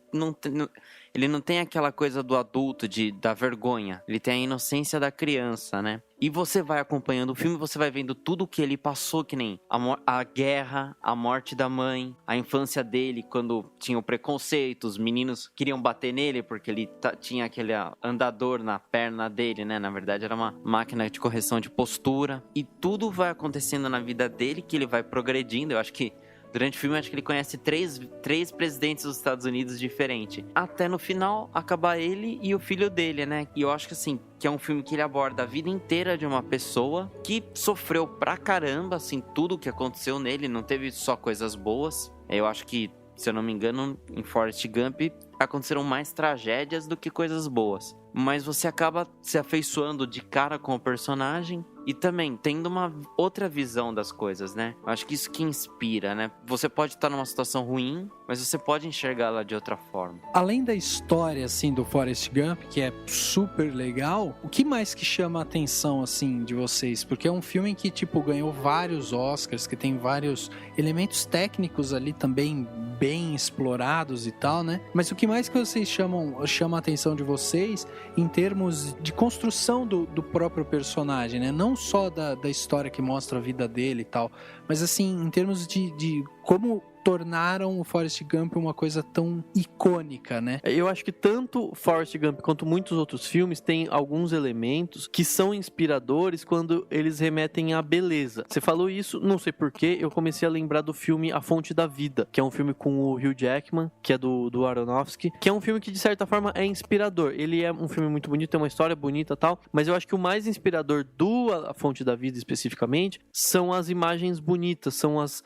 não tem aquela coisa do adulto, da vergonha. Ele tem a inocência da criança, né? E você vai acompanhando o filme, você vai vendo tudo que ele passou, que nem a guerra, a morte da mãe, a infância dele, quando tinha o preconceito, os meninos queriam bater nele porque ele tinha aquele andador na perna dele, né? Na verdade era uma máquina de correção de postura. E tudo vai acontecendo na vida dele, que ele vai progredindo. Eu acho que durante o filme, acho que ele conhece três presidentes dos Estados Unidos diferentes. Até no final, acabar ele e o filho dele, né? E eu acho que assim, que é um filme que ele aborda a vida inteira de uma pessoa que sofreu pra caramba, assim, tudo que aconteceu nele. Não teve só coisas boas. Eu acho que, se eu não me engano, em Forrest Gump, aconteceram mais tragédias do que coisas boas. Mas você acaba se afeiçoando de cara com o personagem e também tendo uma outra visão das coisas, né? Eu acho que isso que inspira, né? Você pode estar numa situação ruim, mas você pode enxergá-la de outra forma.
Além da história, assim, do Forrest Gump, que é super legal, o que mais que chama a atenção, assim, de vocês? Porque é um filme que, tipo, ganhou vários Oscars, que tem vários elementos técnicos ali também bem explorados e tal, né? Mas o que mais que vocês chama a atenção de vocês em termos de construção do próprio personagem, né? Não só da história que mostra a vida dele e tal, mas assim, em termos de como tornaram o Forrest Gump uma coisa tão icônica, né?
Eu acho que tanto Forrest Gump quanto muitos outros filmes têm alguns elementos que são inspiradores quando eles remetem à beleza. Você falou isso, não sei porquê, eu comecei a lembrar do filme A Fonte da Vida, que é um filme com o Hugh Jackman, que é do Aronofsky, que é um filme que de certa forma é inspirador. Ele é um filme muito bonito, tem uma história bonita e tal, mas eu acho que o mais inspirador do A Fonte da Vida especificamente são as imagens bonitas, são as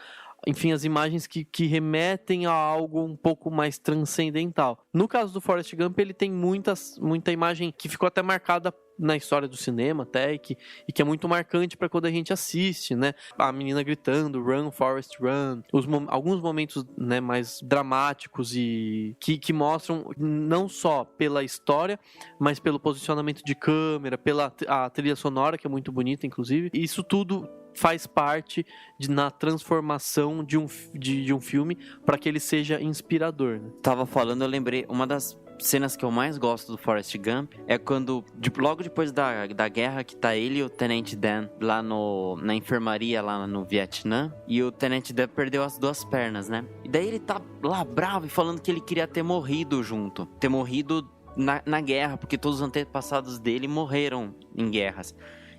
imagens que remetem a algo um pouco mais transcendental. No caso do Forrest Gump, ele tem muita imagem que ficou até marcada na história do cinema até, e que é muito marcante para quando a gente assiste, né? A menina gritando, "Run, Forrest, run". Alguns momentos, né, mais dramáticos e que mostram não só pela história, mas pelo posicionamento de câmera, pela a trilha sonora, que é muito bonita, inclusive. E isso tudo faz parte na transformação de um filme para que ele seja inspirador, né?
Tava falando, eu lembrei, uma das cenas que eu mais gosto do Forrest Gump é quando, logo depois da guerra, que tá ele e o Tenente Dan lá na enfermaria lá no Vietnã, e o Tenente Dan perdeu as duas pernas, né? E daí ele tá lá bravo e falando que ele queria ter morrido junto, ter morrido na guerra, porque todos os antepassados dele morreram em guerras.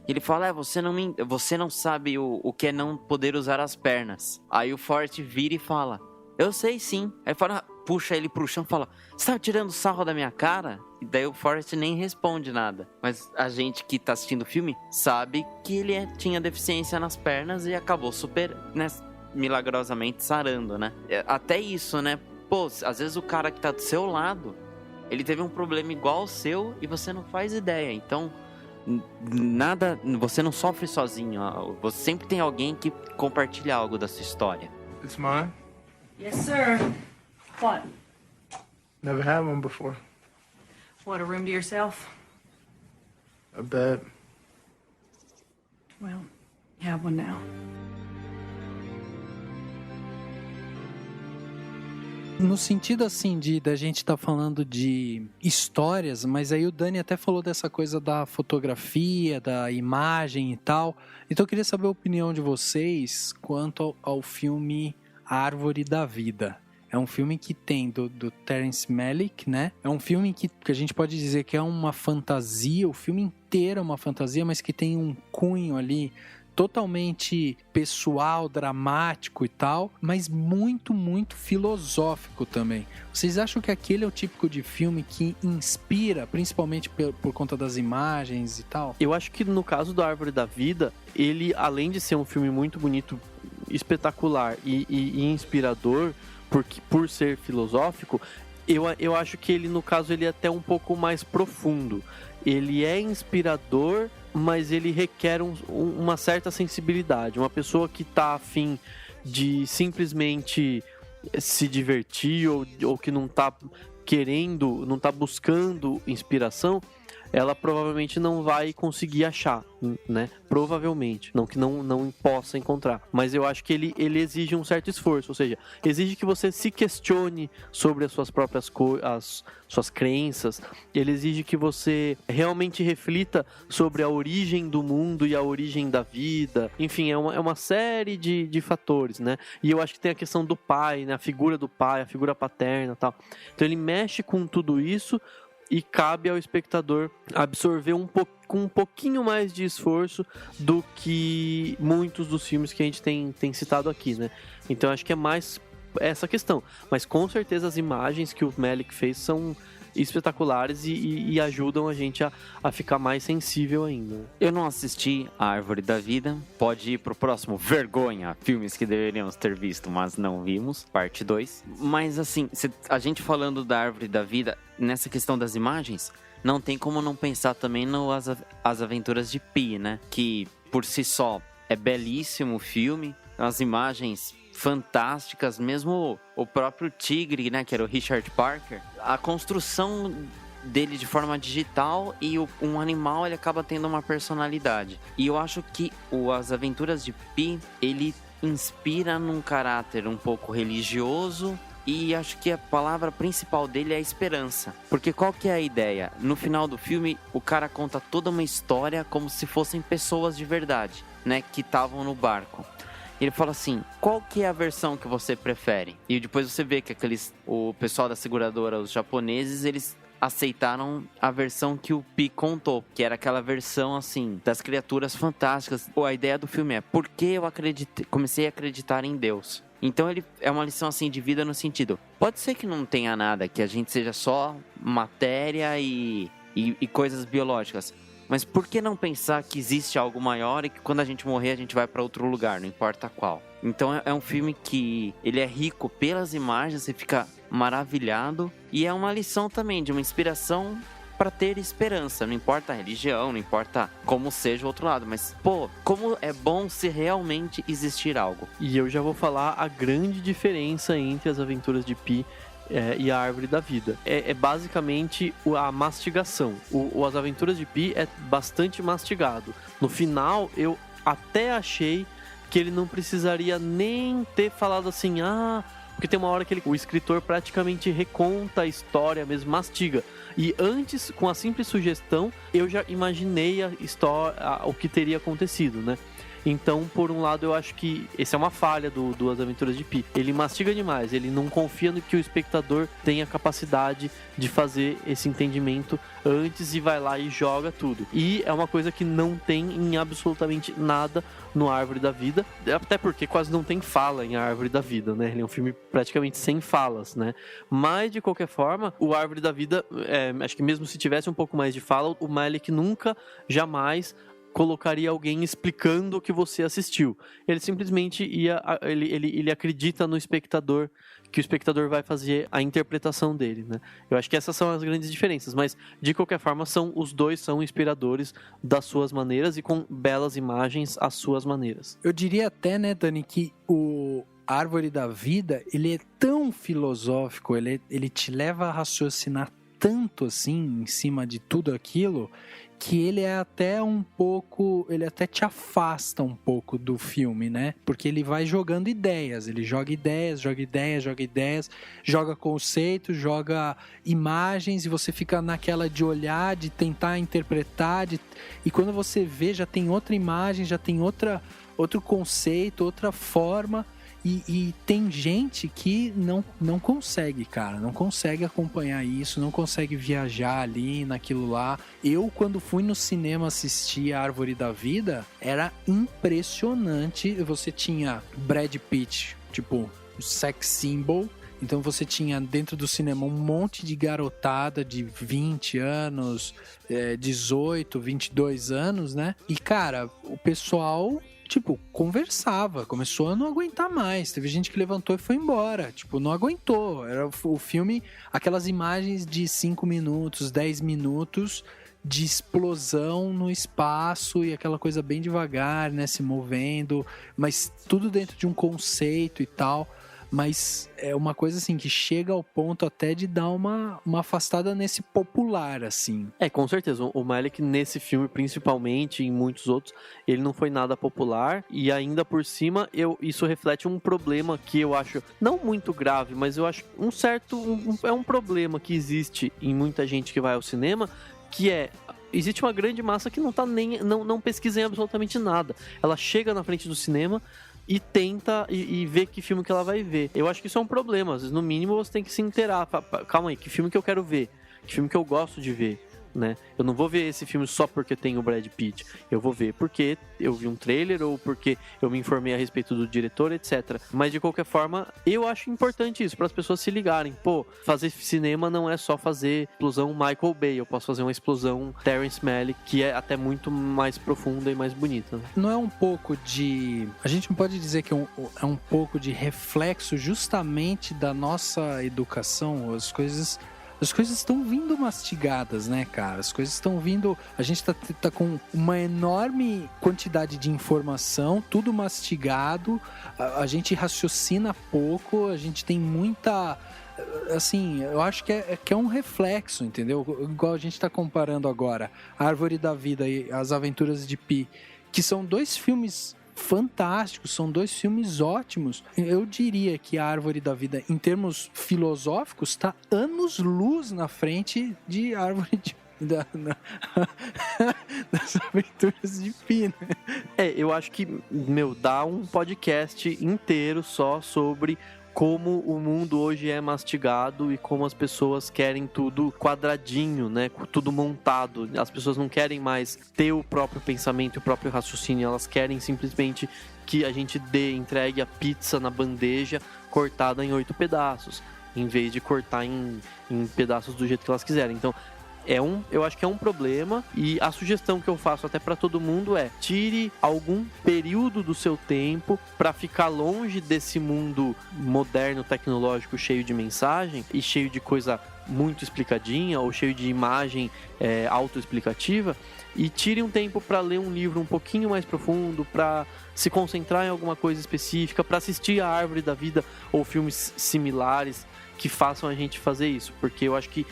Ele fala, você não sabe o que é não poder usar as pernas. Aí o Forrest vira e fala, eu sei sim. Aí fala, puxa ele pro chão e fala, você tá tirando sarro da minha cara? E daí o Forrest nem responde nada. Mas a gente que tá assistindo o filme sabe que ele tinha deficiência nas pernas e acabou milagrosamente sarando, né? Até isso, né? Pô, às vezes o cara que tá do seu lado, ele teve um problema igual ao seu e você não faz ideia. Então, você não sofre sozinho. Você sempre tem alguém que compartilha algo da sua história.
It's mine?
Yes, sir. What?
Never had one before.
What, a room to yourself?
A bed.
Well, you have one now.
No sentido assim da gente tá falando de histórias, mas aí o Dani até falou dessa coisa da fotografia, da imagem e tal. Então eu queria saber a opinião de vocês quanto ao filme Árvore da Vida. É um filme que tem do Terrence Malick, né? É um filme que a gente pode dizer que é uma fantasia, o filme inteiro é uma fantasia, mas que tem um cunho ali totalmente pessoal, dramático e tal, mas muito, muito filosófico também. Vocês acham que aquele é o típico de filme que inspira, principalmente por conta das imagens e tal?
Eu acho que no caso do Árvore da Vida, ele, além de ser um filme muito bonito, espetacular e inspirador, por ser filosófico, eu acho que ele, no caso, ele é até um pouco mais profundo. Ele é inspirador, mas ele requer uma certa sensibilidade. Uma pessoa que está afim de simplesmente se divertir ou que não está querendo, não está buscando inspiração, ela provavelmente não vai conseguir achar, né? Provavelmente. Não que não possa encontrar. Mas eu acho que ele exige um certo esforço. Ou seja, exige que você se questione sobre as suas próprias as suas crenças. Ele exige que você realmente reflita sobre a origem do mundo e a origem da vida. Enfim, é uma série de fatores, né? E eu acho que tem a questão do pai, né? A figura do pai, a figura paterna e tal. Então ele mexe com tudo isso, e cabe ao espectador absorver com um pouquinho mais de esforço do que muitos dos filmes que a gente tem citado aqui, né? Então acho que é mais essa questão. Mas com certeza as imagens que o Malick fez são espetaculares e ajudam a gente a ficar mais sensível ainda.
Eu não assisti a Árvore da Vida. Pode ir pro próximo. Vergonha. Filmes que deveríamos ter visto, mas não vimos. Parte 2. Mas assim, a gente falando da Árvore da Vida, nessa questão das imagens, não tem como não pensar também As Aventuras de Pi, né? Que por si só é belíssimo o filme. As imagens fantásticas, mesmo o próprio tigre, né, que era o Richard Parker, a construção dele de forma digital e um animal, ele acaba tendo uma personalidade. E eu acho que As Aventuras de Pi, ele inspira num caráter um pouco religioso, e acho que a palavra principal dele é a esperança. Porque qual que é a ideia? No final do filme, o cara conta toda uma história como se fossem pessoas de verdade, né, que estavam no barco. Ele fala assim, qual que é a versão que você prefere? E depois você vê que o pessoal da seguradora, os japoneses, eles aceitaram a versão que o Pi contou, que era aquela versão, assim, das criaturas fantásticas. A ideia do filme é, por que eu comecei a acreditar em Deus? Então ele é uma lição, assim, de vida no sentido, pode ser que não tenha nada, que a gente seja só matéria e coisas biológicas, mas por que não pensar que existe algo maior e que quando a gente morrer a gente vai para outro lugar, não importa qual? Então é um filme que ele é rico pelas imagens, você fica maravilhado, e é uma lição também de uma inspiração para ter esperança, não importa a religião, não importa como seja o outro lado, mas como é bom se realmente existir algo.
E eu já vou falar a grande diferença entre As Aventuras de Pi e a Árvore da Vida. É basicamente a mastigação. As Aventuras de Pi é bastante mastigado. No final, eu até achei que ele não precisaria nem ter falado assim, porque tem uma hora que o escritor praticamente reconta a história mesmo, mastiga. E antes, com a simples sugestão, eu já imaginei a história, o que teria acontecido, né? Então, por um lado, eu acho que essa é uma falha do As Aventuras de Pi. Ele mastiga demais, ele não confia no que o espectador tem a capacidade de fazer esse entendimento antes e vai lá e joga tudo. E é uma coisa que não tem em absolutamente nada no Árvore da Vida, até porque quase não tem fala em A Árvore da Vida, né? Ele é um filme praticamente sem falas, né? Mas, de qualquer forma, o Árvore da Vida, acho que mesmo se tivesse um pouco mais de fala, o Malick nunca, jamais colocaria alguém explicando o que você assistiu. Ele simplesmente ele acredita no espectador, que o espectador vai fazer a interpretação dele, né? Eu acho que essas são as grandes diferenças, mas de qualquer forma os dois são inspiradores das suas maneiras e com belas imagens às suas maneiras.
Eu diria até, né, Dani, que o Árvore da Vida, ele é tão filosófico, ele te leva a raciocinar tanto assim em cima de tudo aquilo, que ele é até um pouco, ele até te afasta um pouco do filme, né? Porque ele vai jogando ideias, ele joga ideias, joga conceitos, joga imagens, e você fica naquela de olhar, de tentar interpretar, e quando você vê, já tem outra imagem, já tem outro conceito, outra forma, E tem gente que não consegue, cara, não consegue acompanhar isso, não consegue viajar ali naquilo lá. Eu, quando fui no cinema assistir a Árvore da Vida, era impressionante. Você tinha Brad Pitt, tipo, o sex symbol. Então você tinha dentro do cinema um monte de garotada de 20 anos, 18, 22 anos, né? E, cara, o pessoal, tipo, conversava, começou a não aguentar mais. Teve gente que levantou e foi embora. Tipo, não aguentou. Era o filme, aquelas imagens de 5 minutos, 10 minutos de explosão no espaço e aquela coisa bem devagar, né? Se movendo, mas tudo dentro de um conceito e tal. Mas é uma coisa assim que chega ao ponto até de dar uma afastada nesse popular, assim.
Com certeza. O Malick, nesse filme, principalmente, e em muitos outros, ele não foi nada popular. E ainda por cima, isso reflete um problema que eu acho, não muito grave, mas eu acho é um problema que existe em muita gente que vai ao cinema, que existe uma grande massa que não pesquisa em absolutamente nada. Ela chega na frente do cinema e tenta e vê que filme que ela vai ver. Eu acho que isso é um problema. Às vezes, no mínimo, você tem que se inteirar. Calma aí, que filme que eu quero ver? Que filme que eu gosto de ver? Né? Eu não vou ver esse filme só porque tem o Brad Pitt. Eu vou ver porque eu vi um trailer ou porque eu me informei a respeito do diretor, etc. Mas de qualquer forma, eu acho importante isso, para as pessoas se ligarem. Pô, fazer cinema não é só fazer explosão Michael Bay. Eu posso fazer uma explosão Terrence Malick, que é até muito mais profunda e mais bonita. Né?
Não é um pouco de... A gente não pode dizer que é um pouco de reflexo justamente da nossa educação. As coisas estão vindo mastigadas, né, cara? As coisas estão vindo... A gente tá com uma enorme quantidade de informação, tudo mastigado, a gente raciocina pouco, a gente tem muita... Assim, eu acho que é um reflexo, entendeu? Igual a gente tá comparando agora a Árvore da Vida e As Aventuras de Pi, que são 2 filmes fantásticos, são 2 filmes ótimos. Eu diria que a Árvore da Vida, em termos filosóficos, está anos-luz na frente de Árvore das Aventuras de Pi, né?
Eu acho que, dá um podcast inteiro só sobre como o mundo hoje é mastigado e como as pessoas querem tudo quadradinho, né? Tudo montado. As pessoas não querem mais ter o próprio pensamento, o próprio raciocínio. Elas querem simplesmente que a gente entregue a pizza na bandeja cortada em 8 pedaços, em vez de cortar em pedaços do jeito que elas quiserem. Então, eu acho que é um problema, e a sugestão que eu faço até para todo mundo é: tire algum período do seu tempo para ficar longe desse mundo moderno, tecnológico, cheio de mensagem e cheio de coisa muito explicadinha ou cheio de imagem autoexplicativa, e tire um tempo para ler um livro um pouquinho mais profundo, para se concentrar em alguma coisa específica, para assistir a Árvore da Vida ou filmes similares que façam a gente fazer isso, porque eu acho que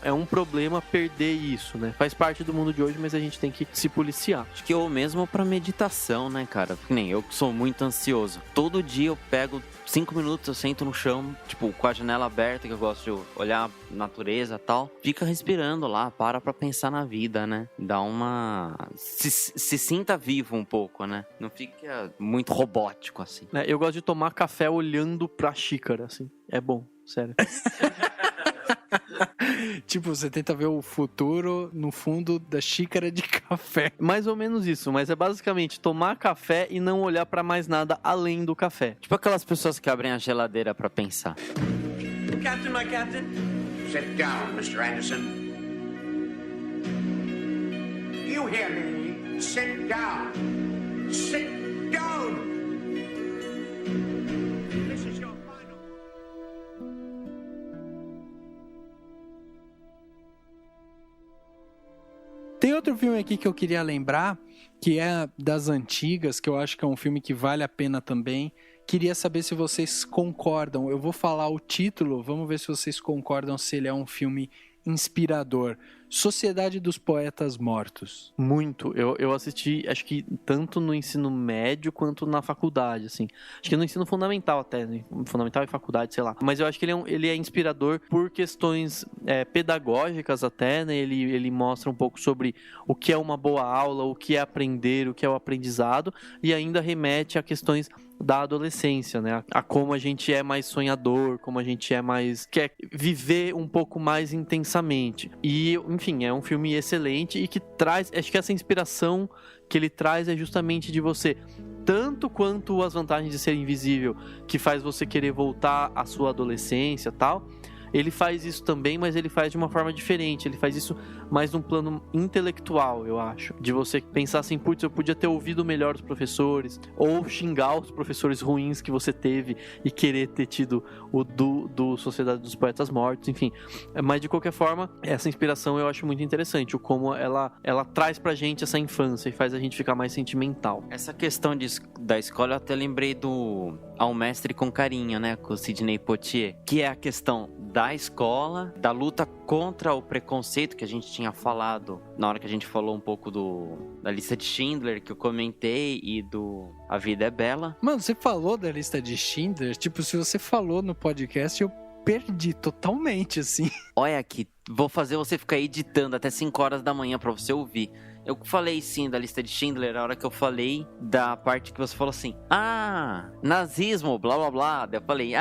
é um problema perder isso, né? Faz parte do mundo de hoje, mas a gente tem que se policiar.
Acho que ou mesmo pra meditação, né, cara? Que nem eu que sou muito ansioso. Todo dia eu pego 5 minutos, eu sento no chão, tipo, com a janela aberta, que eu gosto de olhar a natureza e tal. Fica respirando lá, pra pensar na vida, né? Dá uma... Se sinta vivo um pouco, né? Não fica muito robótico, assim.
Eu gosto de tomar café olhando pra xícara, assim. É bom, sério.
Tipo, você tenta ver o futuro no fundo da xícara de café.
Mais ou menos isso, mas é basicamente tomar café e não olhar pra mais nada além do café.
Tipo aquelas pessoas que abrem a geladeira pra pensar.
Captain, my captain.
Sit down, Mr. Anderson. You hear me? Sit down. Sit down. This is your final...
Tem outro filme aqui que eu queria lembrar, que é das antigas, que eu acho que é um filme que vale a pena também. Queria saber se vocês concordam. Eu vou falar o título, vamos ver se vocês concordam se ele é um filme inspirador. Sociedade dos Poetas Mortos.
Muito. Eu assisti, acho que tanto no ensino médio quanto na faculdade, assim. Acho que no ensino fundamental até, né? Fundamental e faculdade, sei lá. Mas eu acho que ele é inspirador por questões pedagógicas até, né? Ele mostra um pouco sobre o que é uma boa aula, o que é aprender, o que é o aprendizado, e ainda remete a questões da adolescência, né? A como a gente é mais sonhador, como a gente é mais... quer viver um pouco mais intensamente. E, enfim, é um filme excelente e que traz... acho que essa inspiração que ele traz é justamente de você... tanto quanto as vantagens de ser invisível, que faz você querer voltar à sua adolescência e tal... ele faz isso também, mas ele faz de uma forma diferente. Ele faz isso mais num plano intelectual, eu acho. De você pensar assim, putz, eu podia ter ouvido melhor os professores, ou xingar os professores ruins que você teve e querer ter tido o do Sociedade dos Poetas Mortos, enfim. Mas, de qualquer forma, essa inspiração eu acho muito interessante. O como ela traz pra gente essa infância e faz a gente ficar mais sentimental.
Essa questão da escola, eu até lembrei do Ao Mestre com Carinho, né? Com o Sidney Poitier. Que é a questão da escola, da luta contra o preconceito que a gente tinha falado na hora que a gente falou um pouco da lista de Schindler, que eu comentei, e do A Vida é Bela.
Mano, você falou da lista de Schindler? Tipo, se você falou no podcast, eu perdi totalmente, assim.
Olha aqui, vou fazer você ficar editando até 5 horas da manhã pra você ouvir. Eu falei sim da lista de Schindler, a hora que eu falei da parte que você falou assim, nazismo, blá blá blá. Daí eu falei,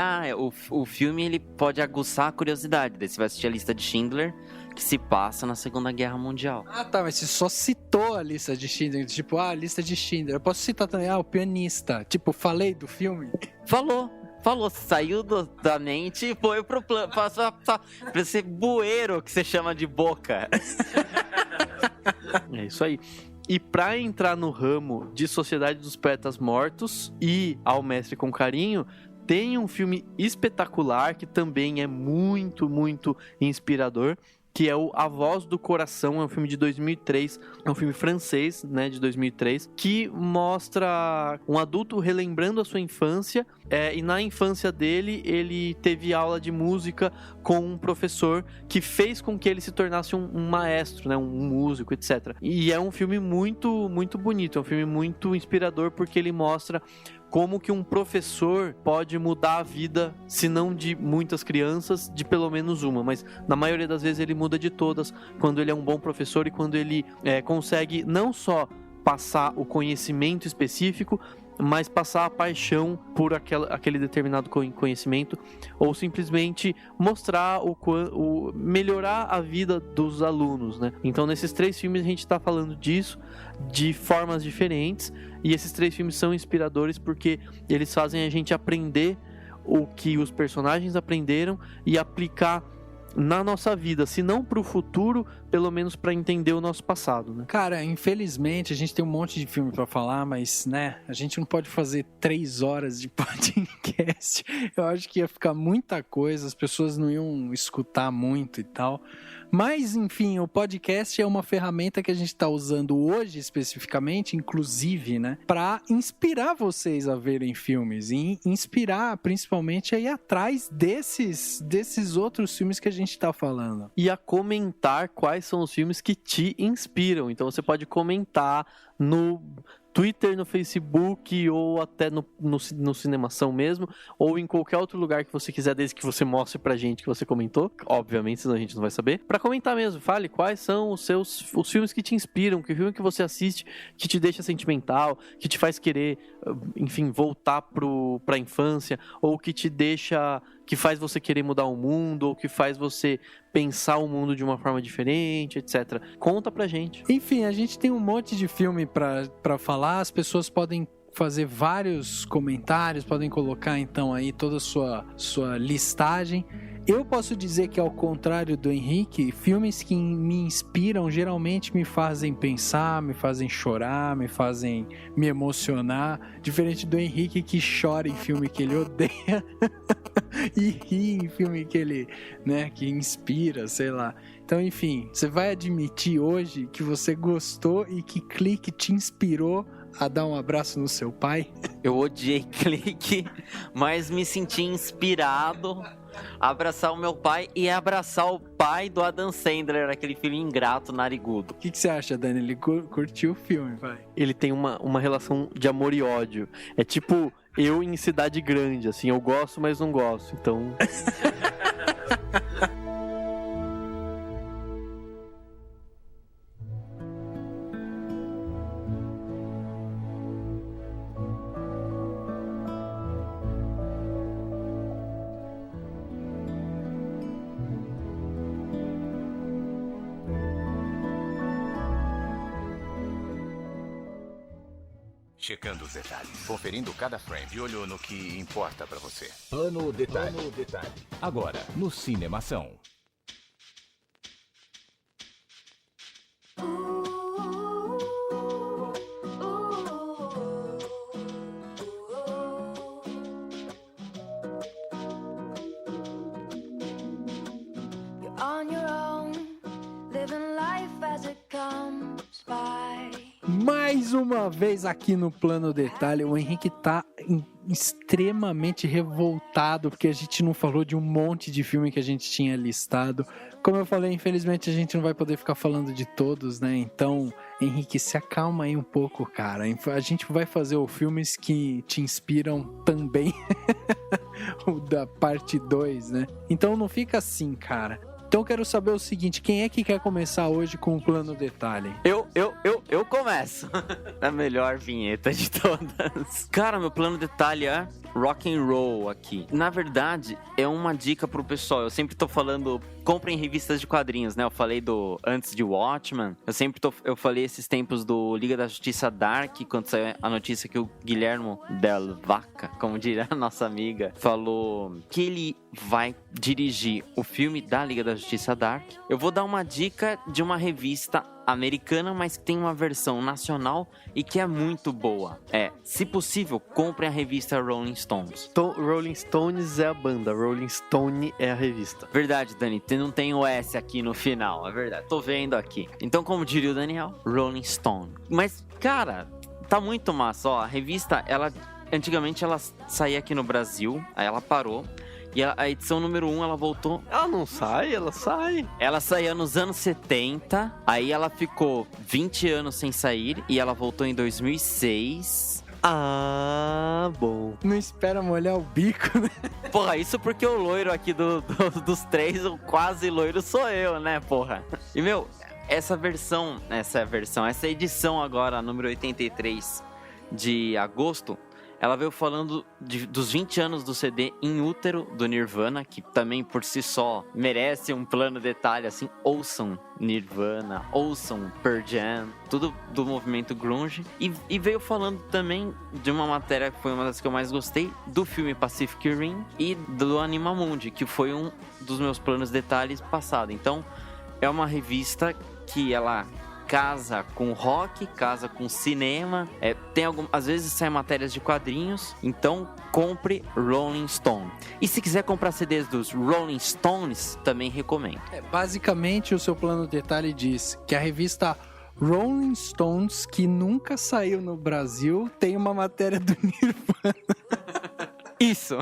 o filme ele pode aguçar a curiosidade. Daí você vai assistir a lista de Schindler, que se passa na Segunda Guerra Mundial.
Ah, tá, mas você só citou a lista de Schindler, tipo, a lista de Schindler. Eu posso citar também, o pianista. Tipo, falei do filme?
Falou, saiu da mente e foi pro plano, pra esse bueiro que você chama de boca.
É isso aí. E pra entrar no ramo de Sociedade dos Poetas Mortos e Ao Mestre com Carinho, tem um filme espetacular que também é muito, muito inspirador, que é o A Voz do Coração. É um filme de 2003, é um filme francês, né, de 2003, que mostra um adulto relembrando a sua infância, e na infância dele, ele teve aula de música com um professor que fez com que ele se tornasse um maestro, né, um músico, etc. E é um filme muito, muito bonito, é um filme muito inspirador, porque ele mostra como que um professor pode mudar a vida, se não de muitas crianças, de pelo menos uma, mas na maioria das vezes ele muda de todas, quando ele é um bom professor e quando ele consegue não só passar o conhecimento específico, mas passar a paixão por aquele determinado conhecimento, ou simplesmente mostrar melhorar a vida dos alunos, né? Então, nesses 3 filmes a gente está falando disso de formas diferentes, e esses 3 filmes são inspiradores porque eles fazem a gente aprender o que os personagens aprenderam e aplicar na nossa vida, se não pro futuro, pelo menos pra entender o nosso passado, né?
Cara, infelizmente, a gente tem um monte de filme pra falar, mas, né, a gente não pode fazer 3 horas de podcast. Eu acho que ia ficar muita coisa, as pessoas não iam escutar muito e tal. Mas, enfim, o podcast é uma ferramenta que a gente está usando hoje, especificamente, inclusive, né, para inspirar vocês a verem filmes e inspirar, principalmente, a ir atrás desses outros filmes que a gente está falando.
E a comentar quais são os filmes que te inspiram. Então, você pode comentar no Twitter, no Facebook, ou até no Cinemação mesmo, ou em qualquer outro lugar que você quiser, desde que você mostre pra gente que você comentou, obviamente, senão a gente não vai saber, pra comentar mesmo. Fale quais são os filmes que te inspiram, que filme que você assiste que te deixa sentimental, que te faz querer, enfim, voltar pra infância, ou que te deixa, que faz você querer mudar o mundo, ou que faz você pensar o mundo de uma forma diferente, etc. Conta pra gente.
Enfim, a gente tem um monte de filme pra falar, as pessoas podem fazer vários comentários, podem colocar então aí toda a sua listagem. Eu posso dizer que, ao contrário do Henrique, filmes que me inspiram geralmente me fazem pensar, me fazem chorar, me fazem me emocionar, diferente do Henrique, que chora em filme que ele odeia e ri em filme que ele, né, que inspira, sei lá. Então, enfim, você vai admitir hoje que você gostou e que Clique te inspirou a dar um abraço no seu pai?
Eu odiei Clique, mas me senti inspirado a abraçar o meu pai e abraçar o pai do Adam Sandler, aquele filho ingrato, narigudo.
O que você acha, Dani? Ele curtiu o filme, vai?
Ele tem uma relação de amor e ódio. É tipo eu em Cidade Grande, assim, eu gosto, mas não gosto, então...
checando os detalhes, conferindo cada frame, de olho no que importa pra você. Plano Detalhe. Agora, no Cinemação.
You're on your own, living life as it comes by.
Mais uma vez aqui no Plano Detalhe, o Henrique tá extremamente revoltado porque a gente não falou de um monte de filme que a gente tinha listado. Como eu falei, infelizmente a gente não vai poder ficar falando de todos, né? Então, Henrique, se acalma aí um pouco, cara. A gente vai fazer os filmes que te inspiram também, o da parte 2, né? Então não fica assim, cara. Então eu quero saber o seguinte, quem é que quer começar hoje com o Plano Detalhe?
Eu começo. A melhor vinheta de todas. Cara, meu plano detalhe é rock and roll aqui. Na verdade, é uma dica pro pessoal. Eu sempre tô falando, comprem revistas de quadrinhos, né? Eu falei antes de Watchmen. Eu falei esses tempos do Liga da Justiça Dark, quando saiu a notícia que o Guillermo Del Vaca, como diria a nossa amiga, falou que ele vai dirigir o filme da Liga da Justiça Dark. Eu vou dar uma dica de uma revista americana, mas que tem uma versão nacional e que é muito boa. Se possível, comprem a revista Rolling Stones.
Rolling Stones é a banda, Rolling Stone é a revista.
Verdade, Dani, não tem o S aqui no final, é verdade. Tô vendo aqui. Então, como diria o Daniel, Rolling Stone. Mas, cara, tá muito massa, ó. A revista, antigamente ela saía aqui no Brasil, aí ela parou. E a edição número 1, ela voltou...
Ela não sai, ela sai.
Ela saía nos anos 70, aí ela ficou 20 anos sem sair, e ela voltou em 2006.
Ah, bom.
Não espera molhar o bico, né?
Porra, isso porque o loiro aqui dos três, o quase loiro sou eu, né, porra? E, meu, essa edição agora, número 83 de agosto... Ela veio falando dos 20 anos do CD Em Útero, do Nirvana, que também por si só merece um plano detalhe, assim, ouçam Nirvana, ouçam Pearl Jam, tudo do movimento grunge. E veio falando também de uma matéria que foi uma das que eu mais gostei, do filme Pacific Rim e do Animamundi, que foi um dos meus planos detalhes passado. Então, é uma revista que ela... casa com rock, casa com cinema, às vezes saem matérias de quadrinhos, então compre Rolling Stone. E se quiser comprar CDs dos Rolling Stones, também recomendo.
Basicamente, o seu plano detalhe diz que a revista Rolling Stones, que nunca saiu no Brasil, tem uma matéria do Nirvana.
Isso!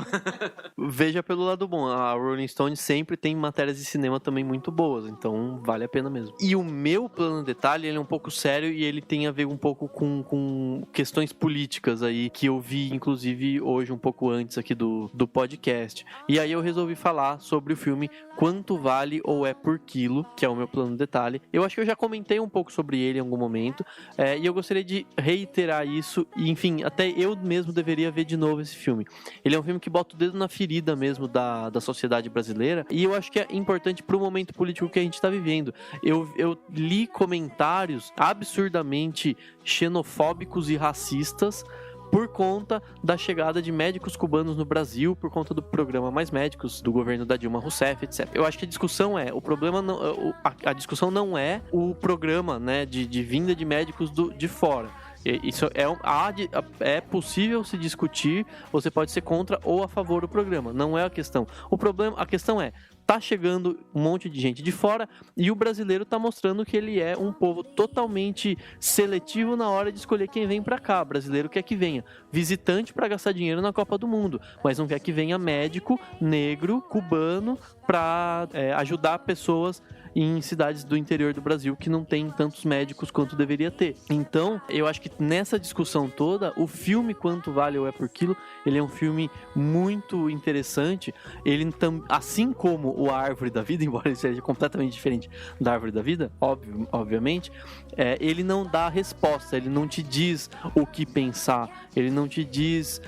Veja pelo lado bom, a Rolling Stone sempre tem matérias de cinema também muito boas, então vale a pena mesmo. E o meu plano detalhe, ele é um pouco sério e ele tem a ver um pouco com questões políticas aí, que eu vi inclusive hoje um pouco antes aqui do podcast. E aí eu resolvi falar sobre o filme Quanto Vale ou É Por Quilo, que é o meu plano detalhe. Eu acho que eu já comentei um pouco sobre ele em algum momento, e eu gostaria de reiterar isso, e enfim, até eu mesmo deveria ver de novo esse filme. Ele é um filme que bota o dedo na ferida mesmo da sociedade brasileira, e eu acho que é importante pro momento político que a gente tá vivendo. Eu li comentários absurdamente xenofóbicos e racistas por conta da chegada de médicos cubanos no Brasil, por conta do programa Mais Médicos, do governo da Dilma Rousseff, etc. Eu acho que a discussão a discussão não é o programa, né, de vinda de médicos de fora. Isso é possível se discutir, você pode ser contra ou a favor do programa, não é a questão. A questão é, tá chegando um monte de gente de fora e o brasileiro tá mostrando que ele é um povo totalmente seletivo na hora de escolher quem vem pra cá. O brasileiro quer que venha visitante pra gastar dinheiro na Copa do Mundo, mas não quer que venha médico, negro, cubano pra ajudar pessoas em cidades do interior do Brasil que não tem tantos médicos quanto deveria ter. Então, eu acho que nessa discussão toda, o filme Quanto Vale ou É Por Quilo, ele é um filme muito interessante. Ele, assim como o A Árvore da Vida, embora ele seja completamente diferente da Árvore da Vida, obviamente, ele não dá resposta, ele não te diz o que pensar, ele não te diz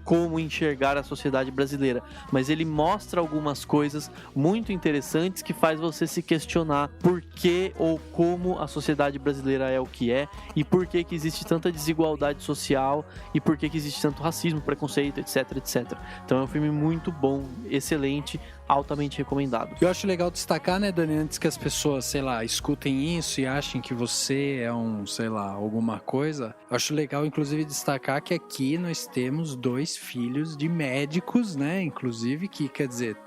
como enxergar a sociedade brasileira, mas ele mostra algumas coisas muito interessantes que faz você se questionar questionar por que ou como a sociedade brasileira é o que é e por que existe tanta desigualdade social e por que existe tanto racismo, preconceito, etc, etc. Então é um filme muito bom, excelente, altamente recomendado.
Eu acho legal destacar, né, Dani, antes que as pessoas, sei lá, escutem isso e achem que você é um, sei lá, alguma coisa, eu acho legal, inclusive, destacar que aqui nós temos 2 filhos de médicos, né, inclusive, que, quer dizer,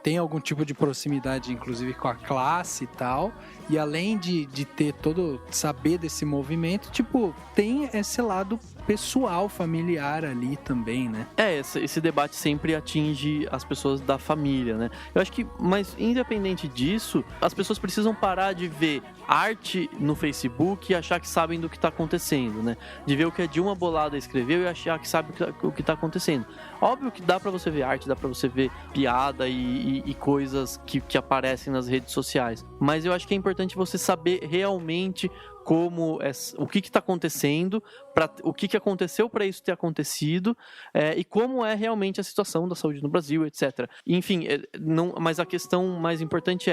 tem algum tipo de proximidade, inclusive, com a classe e tal, e além de ter saber desse movimento, tipo, tem esse lado pessoal, familiar ali também, né?
Esse debate sempre atinge as pessoas da família, né? Eu acho que, mas independente disso, as pessoas precisam parar de ver arte no Facebook e achar que sabem do que está acontecendo, né? De ver o que a Dilma Bolada escreveu e achar que sabe o que está acontecendo. Óbvio que dá pra você ver arte, dá pra você ver piada e coisas que aparecem nas redes sociais, mas eu acho que é importante você saber realmente o que está acontecendo, o que aconteceu para isso ter acontecido, e como é realmente a situação da saúde no Brasil, etc. Enfim, mas a questão mais importante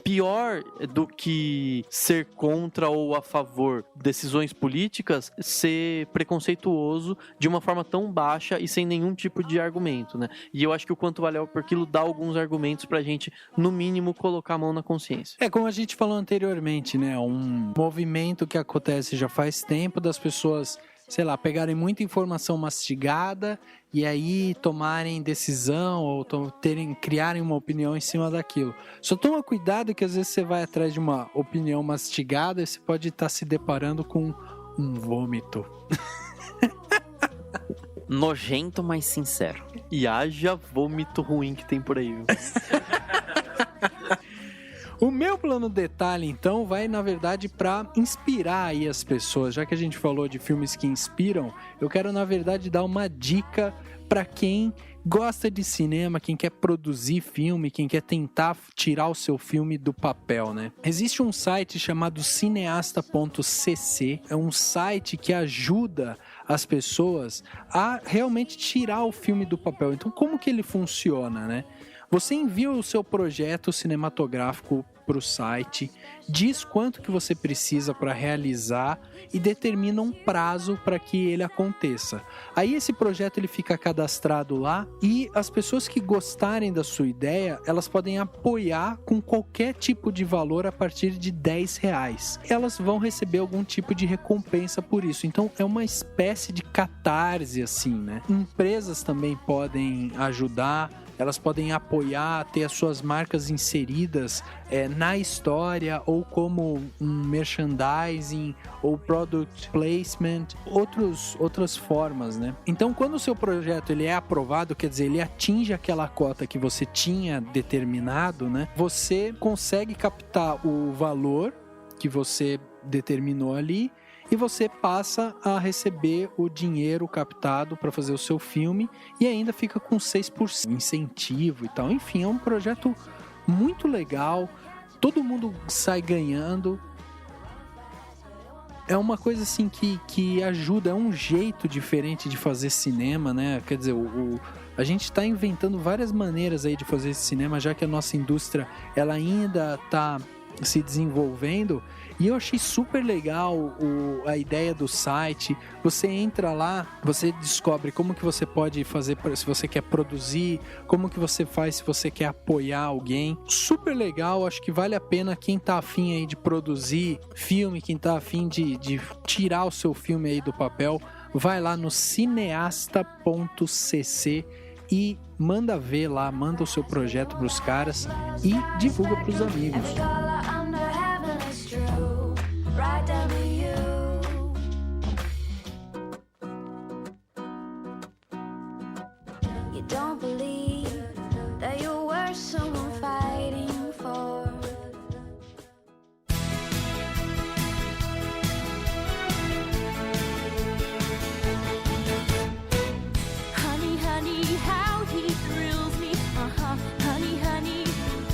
pior do que ser contra ou a favor de decisões políticas, ser preconceituoso de uma forma tão baixa e sem nenhum tipo de argumento, né? E eu acho que o Quanto Vale por Quilo dá alguns argumentos pra gente, no mínimo, colocar a mão na consciência.
Como a gente falou anteriormente, né? Um movimento que acontece já faz tempo das pessoas, sei lá, pegarem muita informação mastigada e aí tomarem decisão ou criarem uma opinião em cima daquilo. Só toma cuidado que às vezes você vai atrás de uma opinião mastigada e você pode estar se deparando com um vômito.
Nojento, mas sincero.
E haja vômito ruim que tem por aí, viu?
O meu plano detalhe, então, vai, na verdade, para inspirar aí as pessoas. Já que a gente falou de filmes que inspiram, eu quero, na verdade, dar uma dica para quem gosta de cinema, quem quer produzir filme, quem quer tentar tirar o seu filme do papel, né? Existe um site chamado cineasta.cc, é um site que ajuda as pessoas a realmente tirar o filme do papel. Então, como que ele funciona, né? Você envia o seu projeto cinematográfico para o site, diz quanto que você precisa para realizar e determina um prazo para que ele aconteça. Aí esse projeto ele fica cadastrado lá e as pessoas que gostarem da sua ideia, elas podem apoiar com qualquer tipo de valor a partir de R$10. Elas vão receber algum tipo de recompensa por isso. Então é uma espécie de catarse assim, né? Empresas também podem ajudar. Elas podem apoiar, ter as suas marcas inseridas na história ou como um merchandising ou product placement, outras formas, né? Então, quando o seu projeto ele é aprovado, quer dizer, ele atinge aquela cota que você tinha determinado, né? Você consegue captar o valor que você determinou ali e você passa a receber o dinheiro captado para fazer o seu filme e ainda fica com 6% incentivo e tal. Enfim, é um projeto muito legal, todo mundo sai ganhando. É uma coisa assim que ajuda, é um jeito diferente de fazer cinema, né? Quer dizer, a gente está inventando várias maneiras aí de fazer esse cinema, já que a nossa indústria ela ainda está se desenvolvendo. E eu achei super legal a ideia do site. Você entra lá, você descobre como que você pode fazer se você quer produzir, como que você faz se você quer apoiar alguém. Super legal, acho que vale a pena quem tá afim aí de produzir filme, quem tá afim de tirar o seu filme aí do papel, vai lá no cineasta.cc e manda ver lá, manda o seu projeto pros caras e divulga pros amigos.
Right down to you. You don't believe that you're worth someone fighting for. Honey, honey, how he thrills me. Honey, honey.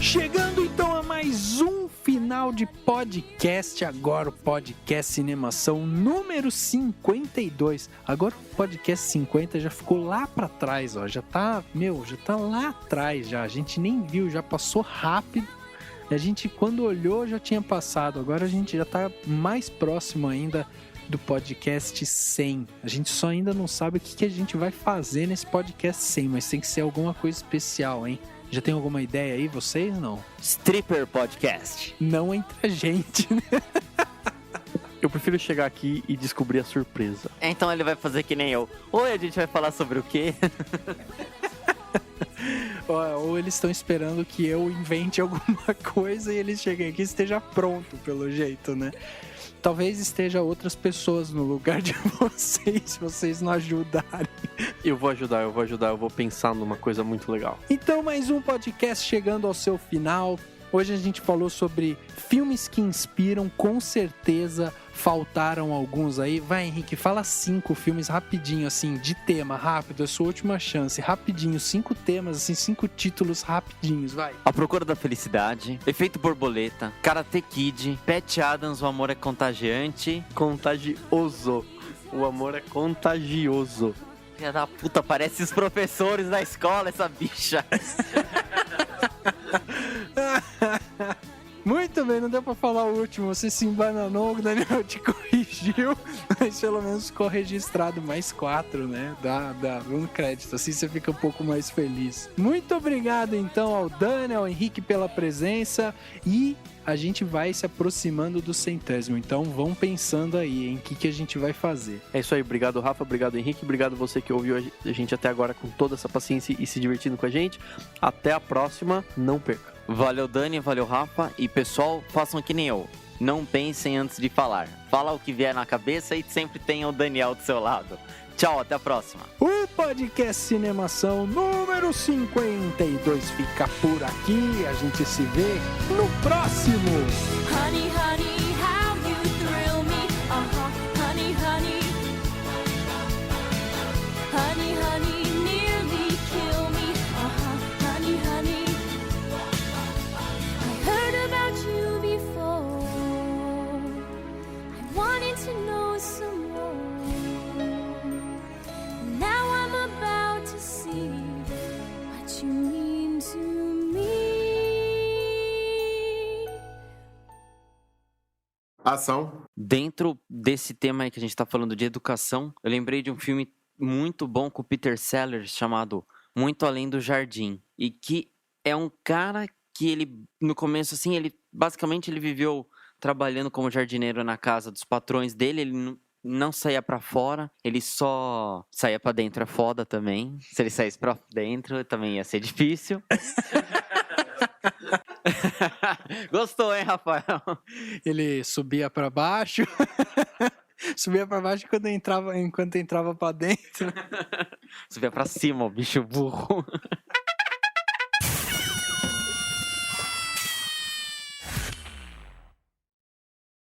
Chegando então a mais um final de podcast, agora o podcast Cinemação número 52. Agora o podcast 50 já ficou lá pra trás, ó, já tá lá atrás já, a gente nem viu, já passou rápido, E a gente, quando olhou, já tinha passado. Agora a gente já tá mais próximo ainda do podcast 100. A gente só ainda não sabe o que a gente vai fazer nesse podcast 100, mas tem que ser alguma coisa especial, hein? Já tem alguma ideia aí, vocês? Não?
Stripper Podcast.
Não entre a gente, né?
Eu prefiro chegar aqui e descobrir a surpresa.
Então ele vai fazer que nem eu. Oi, a gente vai falar sobre o quê?
Ou eles estão esperando que eu invente alguma coisa e eles cheguem aqui e esteja pronto, pelo jeito, né? Talvez esteja outras pessoas no lugar de vocês, se vocês não ajudarem.
Eu vou ajudar, eu vou pensar numa coisa muito legal.
Então, mais um podcast chegando ao seu final. Hoje a gente falou sobre filmes que inspiram, com certeza faltaram alguns aí. Vai, Henrique, fala 5 filmes rapidinho, assim, de tema, rápido, é sua última chance, rapidinho, 5 temas, assim, 5 títulos rapidinhos, vai.
A Procura da Felicidade, Efeito Borboleta, Karate Kid, Pat Adams, O Amor é Contagiante.
Contagioso. O amor é contagioso.
Filha da puta, parece os professores da escola, essa bicha.
Muito bem, não deu pra falar o último, você se embananou, o Daniel te corrigiu, mas pelo menos ficou registrado mais 4, né? Dá um crédito, assim você fica um pouco mais feliz. Muito obrigado então ao Daniel, ao Henrique pela presença e a gente vai se aproximando do 100º, então vão pensando aí em que a gente vai fazer.
É isso aí, obrigado Rafa, obrigado Henrique, obrigado você que ouviu a gente até agora com toda essa paciência e se divertindo com a gente. Até a próxima, não perca.
Valeu Dani, valeu Rafa e pessoal, façam que nem eu. Não pensem antes de falar. Fala o que vier na cabeça e sempre tenha o Daniel do seu lado. Tchau, até a próxima.
O podcast Cinemação número 52 fica por aqui. A gente se vê no próximo.
Honey, honey, how you thrill me. Honey, honey. Honey, honey, nearly kill me. Honey, honey. I heard about you before. I wanted to know some more. Now I'm about to see what you mean to me.
Ação.
Dentro desse tema aí que a gente tá falando de educação, eu lembrei de um filme muito bom com o Peter Sellers chamado Muito Além do Jardim. E que é um cara que ele, no começo assim, ele basicamente ele viveu trabalhando como jardineiro na casa dos patrões dele, ele não saía pra fora, ele só saía pra dentro, é foda também. Se ele saísse pra dentro, também ia ser difícil. Gostou, hein, Rafael?
Ele subia pra baixo. Subia pra baixo enquanto entrava pra dentro.
Subia pra cima, o bicho burro.